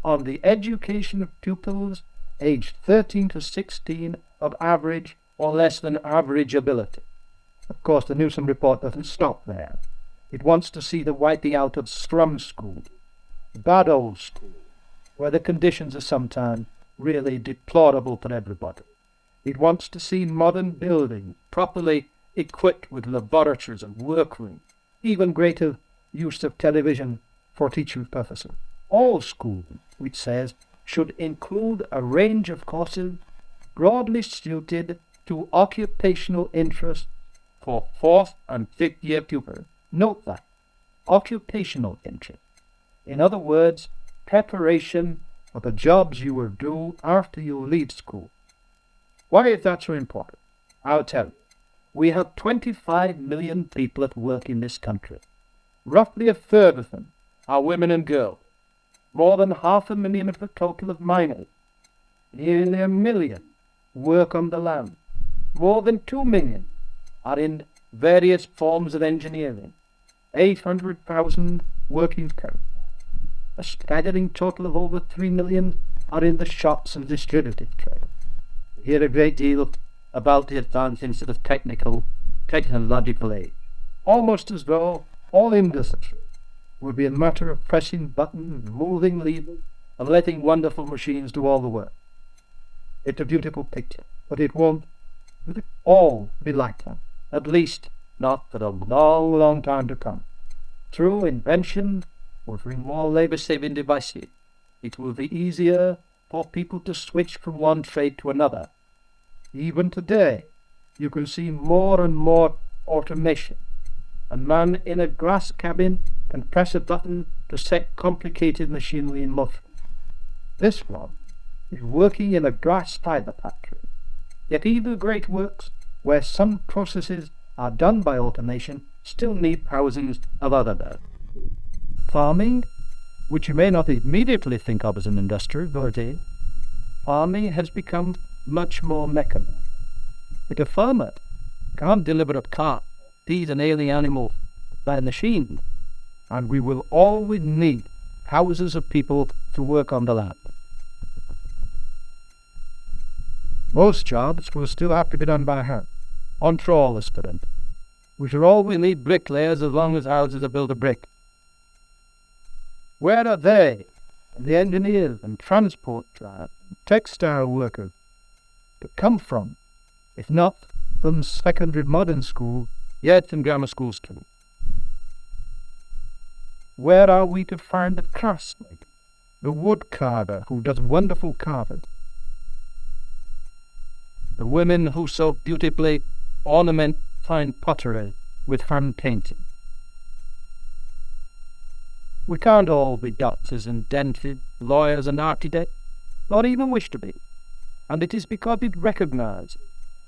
on the education of pupils aged 13 to 16 of average or less than average ability. Of course, the Newsom report doesn't stop there. It wants to see the wiping out of slum schools, bad old schools, where the conditions are sometimes really deplorable for everybody. It wants to see modern buildings properly equipped with laboratories and workrooms, even greater use of television for teaching purposes. All schools, which says, should include a range of courses broadly suited to occupational interests for 4th and 5th year pupils. Note that, occupational interest. In other words, preparation for the jobs you will do after you leave school. Why is that so important? I'll tell you. We have 25 million people at work in this country. Roughly a third of them are women and girls. More than 500,000 of the total of minors. Nearly 1 million work on the land. More than 2 million are in various forms of engineering. 800,000 working parents. A staggering total of over 3 million are in the shops and distributive trade. We hear a great deal about the advances of the technological age, almost as though all industry would be a matter of pressing buttons, moving levers, and letting wonderful machines do all the work. It's a beautiful picture, but it won't all be like that, at least not for a long, long time to come. Through invention, or through more labor-saving devices, it will be easier for people to switch from one trade to another. Even today, you can see more and more automation. A man in a glass cabin can press a button to set complicated machinery in motion. This one is working in a glass fiber factory. Yet even great works where some processes are done by automation still need thousands of other nodes. Farming, which you may not immediately think of as an industry, though it is, farming has become much more mechanized. But a farmer can't deliver a cart, feed an alien animal by a machine, and we will always need thousands of people to work on the land. Most jobs will still have to be done by hand, on trawlers for them. We shall always need bricklayers as long as houses are built of brick. Where are they, the engineers and transport drivers, and textile workers, to come from, if not from secondary modern school, yet in grammar schools too? Where are we to find the craftsman, the wood carver who does wonderful carving, the women who so beautifully ornament fine pottery with hand painting? We can't all be doctors and dentists, lawyers and architects, nor even wish to be. And it is because it recognizes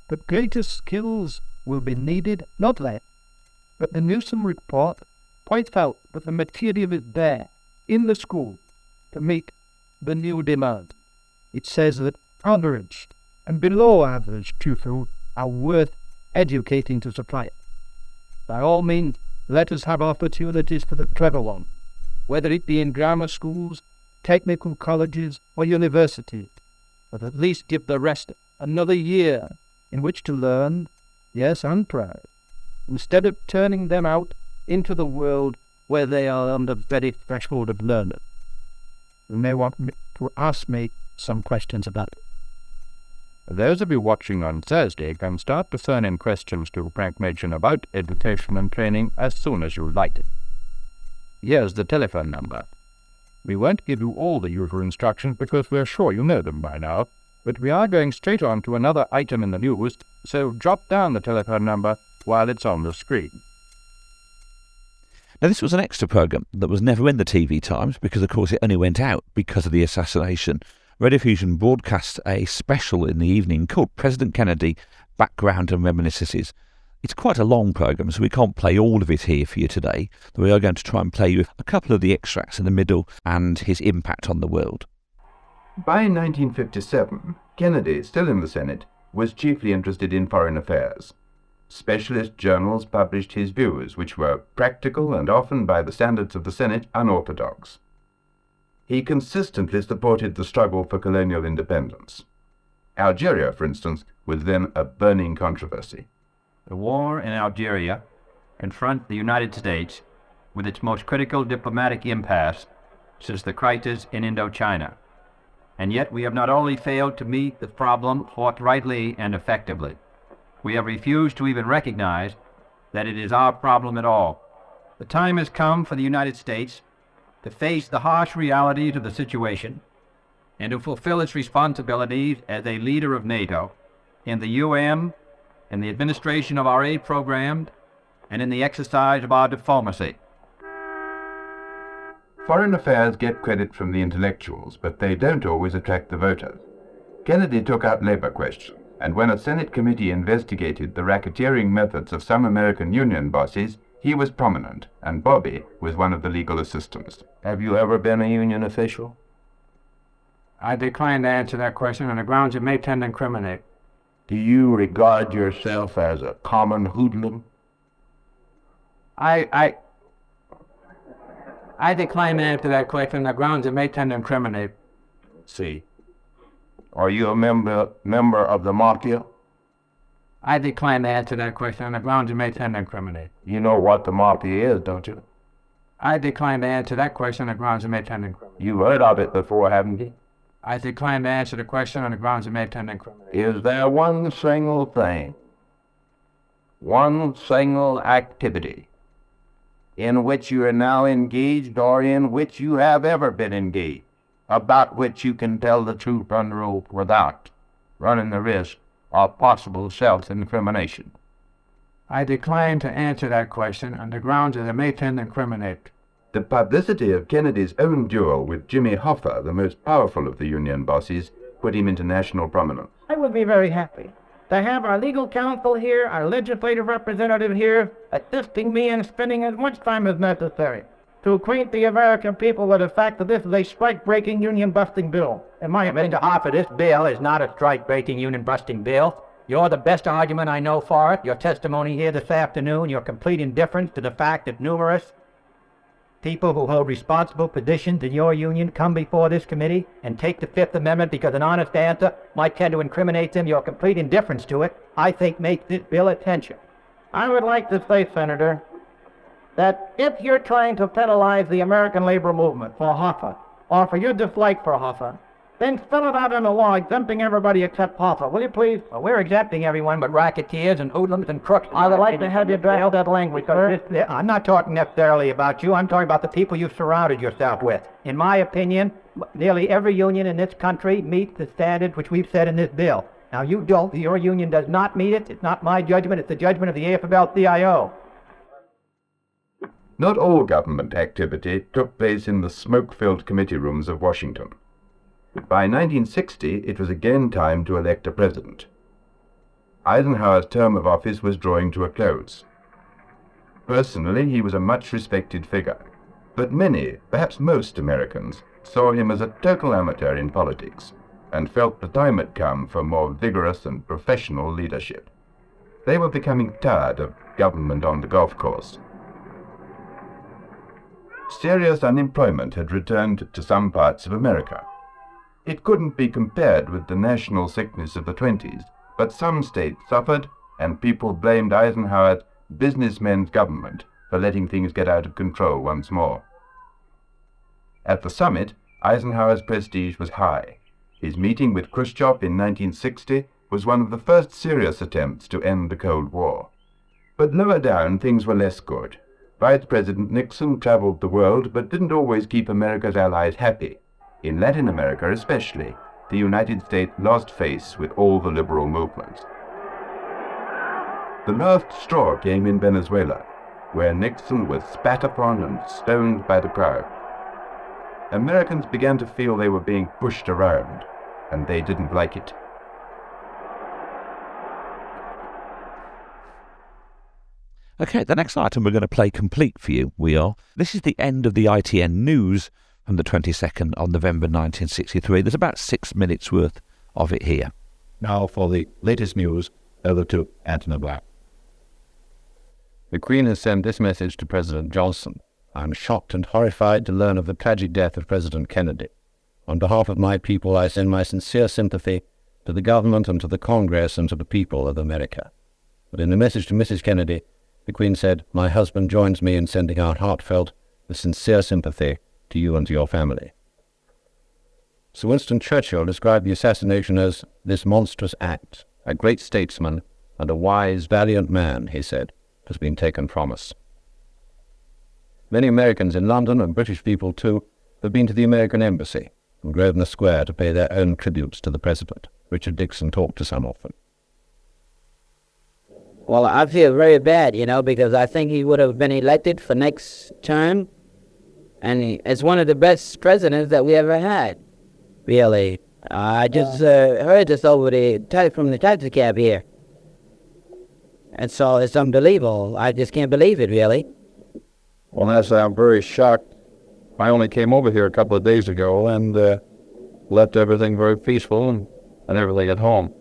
that greater skills will be needed, not less. But the Newsom report points out that the material is there, in the school, to meet the new demand. It says that average and below average pupils are worth educating to supply it. By all means, let us have opportunities for the clever ones, whether it be in grammar schools, technical colleges, or universities. but at least give the rest another year in which to learn, yes, and proud, instead of turning them out into the world where they are on the very threshold of learning. You may want to ask me some questions about it. Those of you watching on Thursday can start to send in questions to Frank Machen about education and training as soon as you like it. Here's the telephone number. We won't give you all the usual instructions because we're sure you know them by now, but we are going straight on to another item in the news, so jot down the telephone number while it's on the screen. Now, this was an extra programme that was never in the TV Times because, of course, it only went out because of the assassination. Rediffusion broadcast a special in the evening called President Kennedy, Background and Reminiscences. It's quite a long programme, so we can't play all of it here for you today, but we are going to try and play you a couple of the extracts in the middle and his impact on the world. By 1957, Kennedy, still in the Senate, was chiefly interested in foreign affairs. Specialist journals published his views, which were practical and often, by the standards of the Senate, unorthodox. He consistently supported the struggle for colonial independence. Algeria, for instance, was then a burning controversy. The war in Algeria confronts the United States with its most critical diplomatic impasse since the crisis in Indochina. And yet we have not only failed to meet the problem forthrightly and effectively, we have refused to even recognize that it is our problem at all. The time has come for the United States to face the harsh realities of the situation and to fulfill its responsibilities as a leader of NATO in the UN, in the administration of our aid programs, and in the exercise of our diplomacy. Foreign affairs get credit from the intellectuals, but they don't always attract the voters. Kennedy took up labor questions, and when a Senate committee investigated the racketeering methods of some American union bosses, he was prominent, and Bobby was one of the legal assistants. Have you ever been a union official? I decline to answer that question on the grounds it may tend to incriminate. Do you regard yourself as a common hoodlum? I decline to answer that question on the grounds it may tend to incriminate. See. Are you a member of the mafia? I decline to answer that question on the grounds it may tend to incriminate. You know what the mafia is, don't you? I decline to answer that question on the grounds it may tend to incriminate. You've heard of it before, haven't you? I decline to answer the question on the grounds it may tend to incriminate. Is there one single thing, one single activity, in which you are now engaged or in which you have ever been engaged, about which you can tell the truth under oath without running the risk of possible self-incrimination? I decline to answer that question on the grounds that it may tend to incriminate. The publicity of Kennedy's own duel with Jimmy Hoffa, the most powerful of the union bosses, put him into national prominence. I would be very happy to have our legal counsel here, our legislative representative here, assisting me in spending as much time as necessary to acquaint the American people with the fact that this is a strike-breaking, union-busting bill. In my opinion, Mr. Hoffa, this bill is not a strike-breaking, union-busting bill. You're the best argument I know for it. Your testimony here this afternoon, your complete indifference to the fact that numerous people who hold responsible positions in your union come before this committee and take the Fifth Amendment because an honest answer might tend to incriminate them. Your complete indifference to it, I think, makes this bill attention. I would like to say, Senator, that if you're trying to penalize the American labor movement for Hoffa, or for your dislike for Hoffa, then spell it out in the law exempting everybody except Hoffa, will you please? Well, we're exempting everyone but racketeers and hoodlums and crooks. I would like to have you draft that language, sir. I'm not talking necessarily about you. I'm talking about the people you've surrounded yourself with. In my opinion, nearly every union in this country meets the standards which we've set in this bill. Now, you don't. Your union does not meet it. It's not my judgment. It's the judgment of the AFL-CIO. Not all government activity took place in the smoke-filled committee rooms of Washington. By 1960, it was again time to elect a president. Eisenhower's term of office was drawing to a close. Personally, he was a much-respected figure, but many, perhaps most Americans, saw him as a total amateur in politics and felt the time had come for more vigorous and professional leadership. They were becoming tired of government on the golf course. Serious unemployment had returned to some parts of America. It couldn't be compared with the national sickness of the 20s, but some states suffered, and people blamed Eisenhower's businessmen's government for letting things get out of control once more. At the summit, Eisenhower's prestige was high. His meeting with Khrushchev in 1960 was one of the first serious attempts to end the Cold War. But lower down, things were less good. Vice President Nixon traveled the world, but didn't always keep America's allies happy. In Latin America especially, the United States lost face with all the liberal movements. The last straw came in Venezuela, where Nixon was spat upon and stoned by the crowd. Americans began to feel they were being pushed around, and they didn't like it. Okay, the next item we're going to play complete for you, This is the end of the ITN news from the 22nd of November 1963. There's about 6 minutes worth of it here. Now for the latest news, over to Anthony Black. The Queen has sent this message to President Johnson. I am shocked and horrified to learn of the tragic death of President Kennedy. On behalf of my people, I send my sincere sympathy to the government and to the Congress and to the people of America. But in the message to Mrs. Kennedy, the Queen said, "My husband joins me in sending our heartfelt, the sincere sympathy to you and to your family." Sir Winston Churchill described the assassination as this monstrous act. A great statesman and a wise, valiant man, he said, has been taken from us. Many Americans in London, and British people too, have been to the American Embassy in Grosvenor Square to pay their own tributes to the President. Richard Dixon talked to some of them. Well, I feel very bad, because I think he would have been elected for next term, and it's one of the best presidents that we ever had, really. I just heard this over from the taxi cab here, and so it's unbelievable. I just can't believe it, really. Well, I'm very shocked. I only came over here a couple of days ago and left everything very peaceful and everything at home.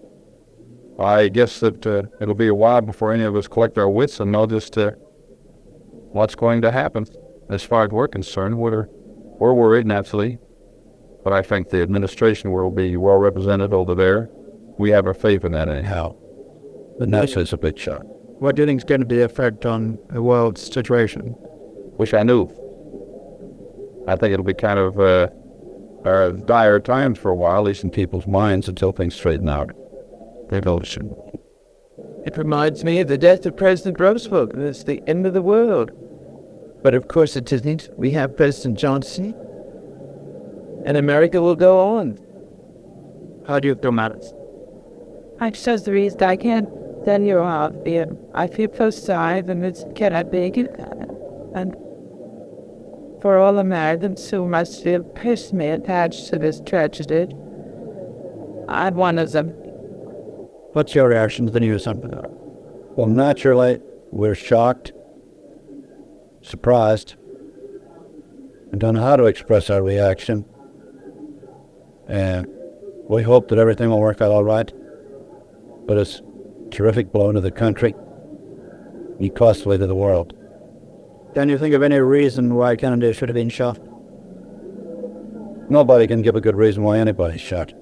I guess that it'll be a while before any of us collect our wits and know just what's going to happen. As far as we're concerned, we're worried, naturally. But I think the administration will be well represented over there. We have our faith in that anyhow. But now it's a big shock. What do you think is going to be the effect on the world's situation? Wish I knew. I think it'll be kind of dire times for a while, at least in people's minds, until things straighten out. It reminds me of the death of President Roosevelt. It's the end of the world. But of course it isn't. We have President Johnson, and America will go on. How do you feel, Madison? I'm so sorry, I can't tell you how I feel. I feel so sad, and it cannot be. And for all Americans who must feel personally attached to this tragedy, I'm one of them. What's your reaction to the news? Well, naturally, we're shocked, surprised, and don't know how to express our reaction. And we hope that everything will work out all right. But it's a terrific blow to the country, and costly to the world. Can you think of any reason why Kennedy should have been shot? Nobody can give a good reason why anybody's shot.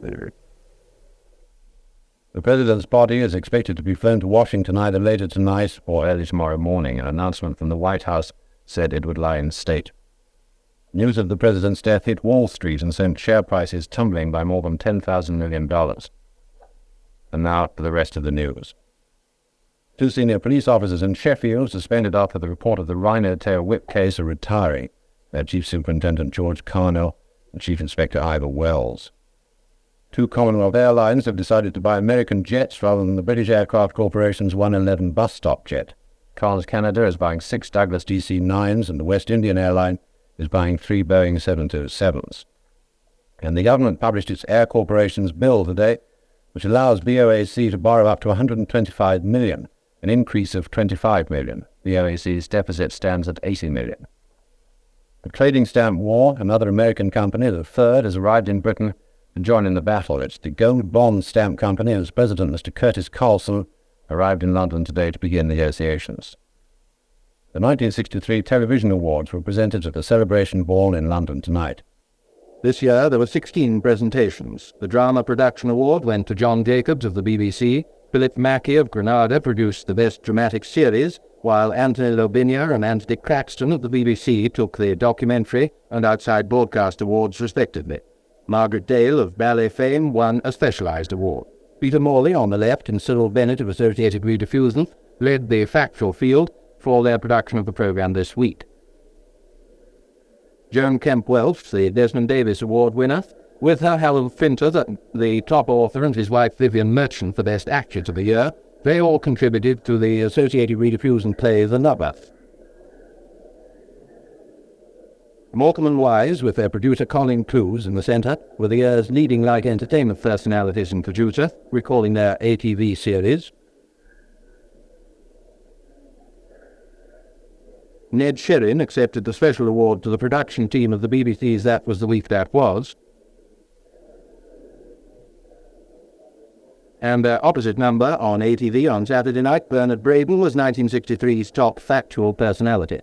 The President's body is expected to be flown to Washington either later tonight or early tomorrow morning. An announcement from the White House said it would lie in state. News of the President's death hit Wall Street and sent share prices tumbling by more than $10,000 million. And now for the rest of the news. 2 senior police officers in Sheffield suspended after the report of the rhino tail whip case are retiring. Their Chief Superintendent George Carnell and Chief Inspector Ivor Wells. 2 Commonwealth Airlines have decided to buy American jets rather than the British Aircraft Corporation's 111 bus stop jet. Carnes Canada is buying 6 Douglas DC-9s and the West Indian Airline is buying 3 Boeing 727s. And the government published its Air Corporation's bill today, which allows BOAC to borrow up to $125 million, an increase of $25 million. BOAC's deficit stands at $80 million. The trading stamp war, another American company, the third, has arrived in Britain to join in the battle. It's the Gold Bond Stamp Company, whose president, Mr. Curtis Carlson, arrived in London today to begin negotiations. The 1963 Television Awards were presented at the Celebration Ball in London tonight. This year there were 16 presentations. The Drama Production Award went to John Jacobs of the BBC. Philip Mackey of Granada produced the Best Dramatic Series, while Anthony Lobinia and Anthony Craxton of the BBC took the Documentary and Outside Broadcast Awards respectively. Margaret Dale of ballet fame won a specialised award. Peter Morley on the left and Cyril Bennett of Associated Rediffusion led the factual field for their production of the programme this week. Joan Kemp Welch, the Desmond Davis Award winner, with her Harold Finter, the top author, and his wife Vivian Merchant, the Best Actress of the Year, they all contributed to the Associated Rediffusion play The Lover. Morecambe and Wise, with their producer Colin Clews in the centre, were the year's leading light entertainment personalities and producer, recalling their ATV series. Ned Sherrin accepted the special award to the production team of the BBC's That Was the Week That Was. And their opposite number on ATV on Saturday night, Bernard Braden was 1963's top factual personality.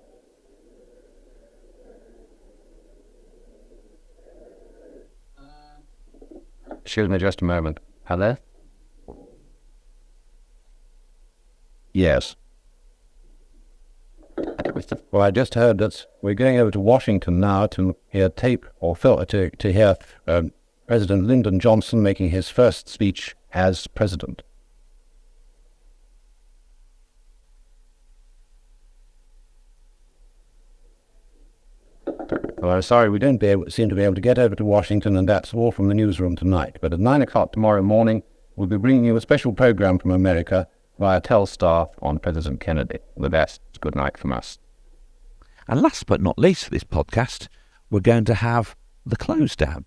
Excuse me just a moment. Hello? Yes. Well, I just heard that we're going over to Washington now to hear tape or to hear President Lyndon Johnson making his first speech as president. Well, I'm sorry, we don't seem to be able to get over to Washington, and that's all from the newsroom tonight. But at 9 o'clock tomorrow morning, we'll be bringing you a special program from America via Telstar on President Kennedy. The best. Good night from us. And last but not least for this podcast, we're going to have the close down.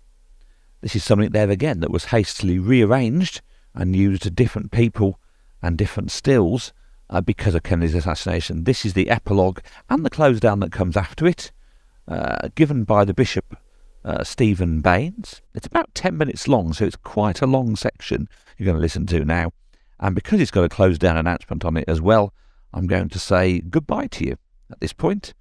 This is something there again that was hastily rearranged and used to different people and different stills because of Kennedy's assassination. This is the epilogue and the close down that comes after it, given by the Bishop Stephen Baines. It's about 10 minutes long, so it's quite a long section you're going to listen to now. And because it's got a close down announcement on it as well, I'm going to say goodbye to you at this point,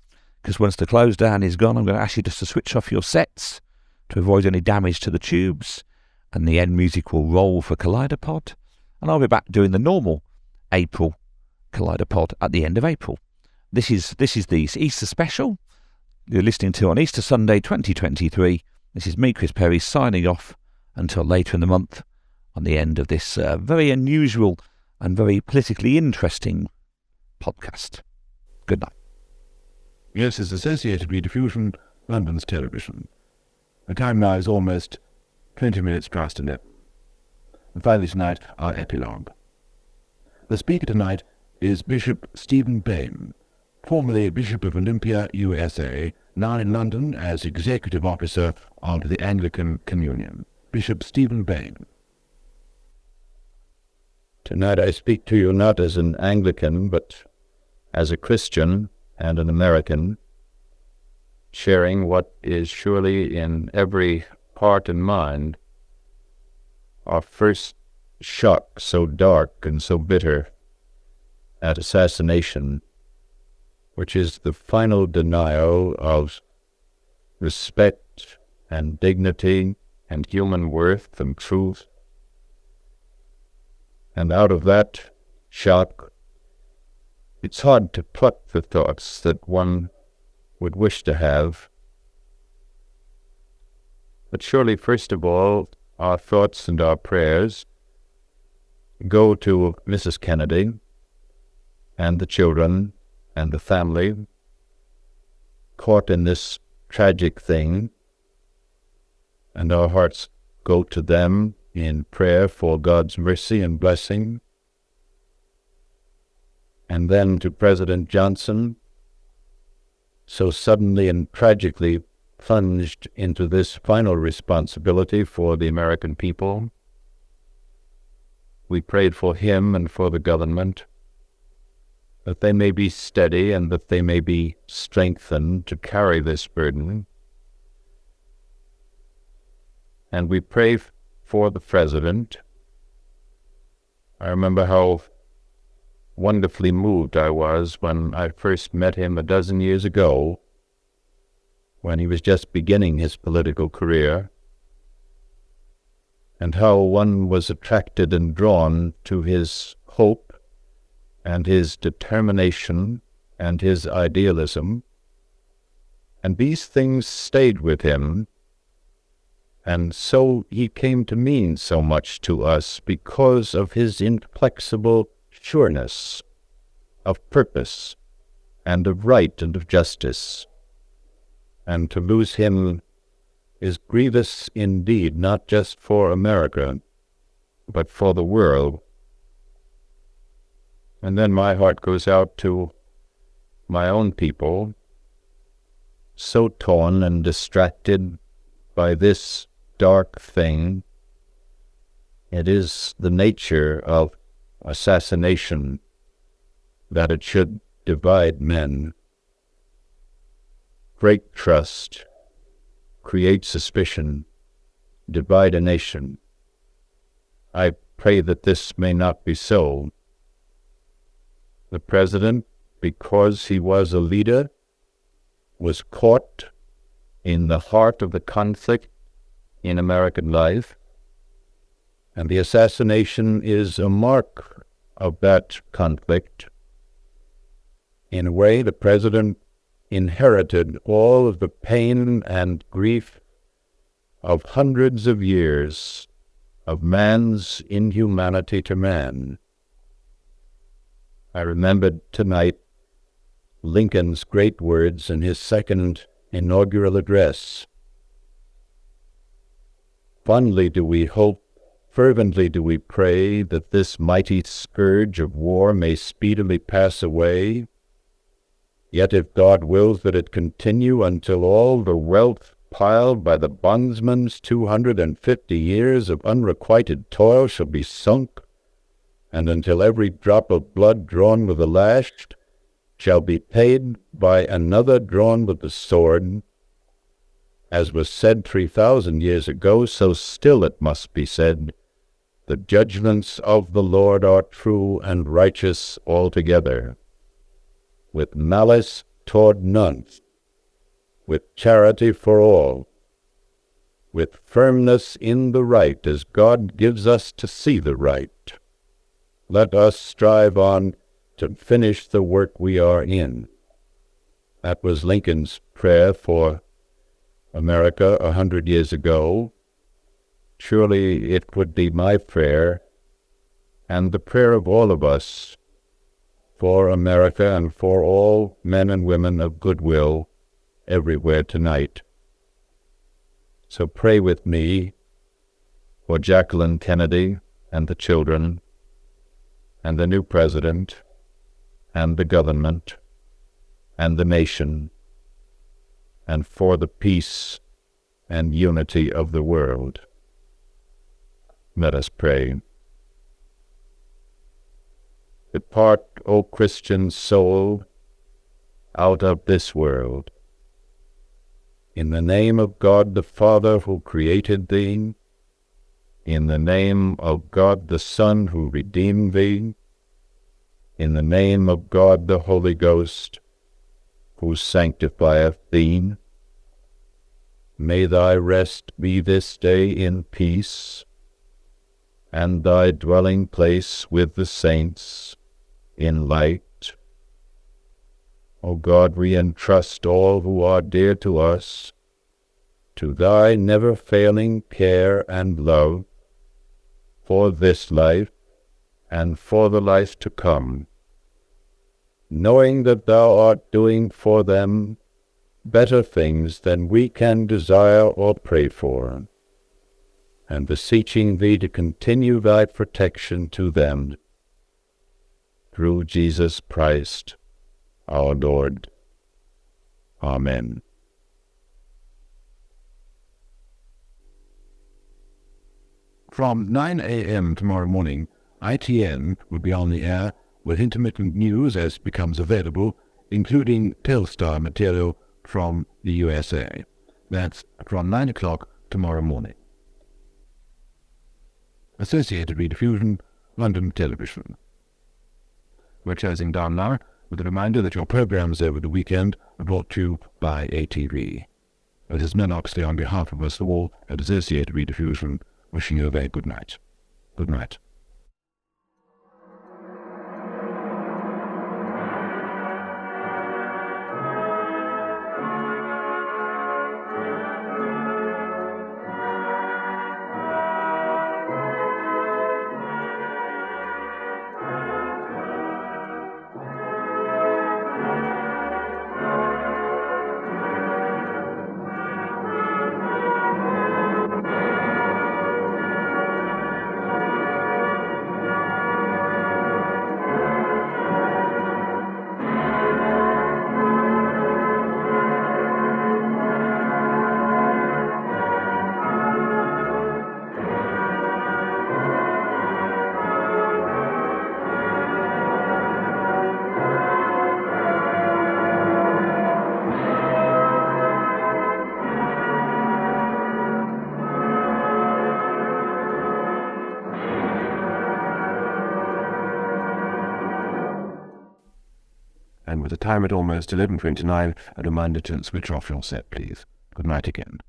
because once the close down is gone, I'm going to ask you just to switch off your sets to avoid any damage to the tubes, and the end music will roll for Kaleidopod, and I'll be back doing the normal April Kaleidopod at the end of April. This is the Easter special you're listening to on Easter Sunday 2023. This is me, Chris Perry, signing off until later in the month on the end of this very unusual and very politically interesting podcast. Good night. This is Associated Rediffusion, London's television. The time now is almost 20 minutes past 11. And finally tonight, our epilogue. The speaker tonight is Bishop Stephen Bain, formerly Bishop of Olympia, USA, now in London as Executive Officer of the Anglican Communion. Bishop Stephen Bain. Tonight I speak to you not as an Anglican, but as a Christian and an American, sharing what is surely in every heart and mind our first shock so dark and so bitter at assassination, which is the final denial of respect and dignity and human worth and truth. And out of that shock, it's hard to pluck the thoughts that one would wish to have. But surely, first of all, our thoughts and our prayers go to Mrs. Kennedy and the children and the family caught in this tragic thing, and our hearts go to them in prayer for God's mercy and blessing. And then to President Johnson, so suddenly and tragically plunged into this final responsibility for the American people. We prayed for him and for the government, that they may be steady and that they may be strengthened to carry this burden. And we pray for the President. I remember how wonderfully moved I was when I first met him a dozen years ago, when he was just beginning his political career, and how one was attracted and drawn to his hope and his determination and his idealism. And these things stayed with him, and so he came to mean so much to us because of his inflexible sureness of purpose and of right and of justice. And to lose him is grievous indeed, not just for America, but for the world. And then my heart goes out to my own people, so torn and distracted by this dark thing. It is the nature of assassination that it should divide men, break trust, create suspicion, divide a nation. I pray that this may not be so. The president, because he was a leader, was caught in the heart of the conflict in American life, and the assassination is a mark of that conflict. In a way, the president inherited all of the pain and grief of hundreds of years of man's inhumanity to man. I remembered tonight Lincoln's great words in his second inaugural address. Fondly do we hope, fervently do we pray that this mighty scourge of war may speedily pass away. Yet if God wills that it continue until all the wealth piled by the bondsman's 250 years of unrequited toil shall be sunk, and until every drop of blood drawn with the lash shall be paid by another drawn with the sword, as was said 3,000 years ago, so still it must be said, the judgments of the Lord are true and righteous altogether, with malice toward none, with charity for all, with firmness in the right, as God gives us to see the right. Let us strive on to finish the work we are in. That was Lincoln's prayer for America 100 years ago. Surely it would be my prayer, and the prayer of all of us, for America and for all men and women of goodwill everywhere tonight. So pray with me for Jacqueline Kennedy and the children, and the new president, and the government, and the nation, and for the peace and unity of the world. Let us pray. Depart, O Christian soul, out of this world. In the name of God the Father who created thee, in the name of God the Son who redeemed thee, in the name of God the Holy Ghost who sanctifieth thee, may thy rest be this day in peace, and thy dwelling place with the saints in light. O God, we entrust all who are dear to us to thy never-failing care and love for this life and for the life to come, knowing that thou art doing for them better things than we can desire or pray for, and beseeching thee to continue thy protection to them, through Jesus Christ our Lord. Amen. From 9 a.m. tomorrow morning, ITN will be on the air with intermittent news as becomes available, including Telstar material from the USA. That's from 9 o'clock tomorrow morning. Associated Rediffusion, London Television. We're closing down now with a reminder that your programs over the weekend are brought to you by ATV. This is Mel Oxley on behalf of us all at Associated Rediffusion, wishing you a very good night. Good night. And with the time at almost 11:29, a reminder to switch off your set, please. Good night again.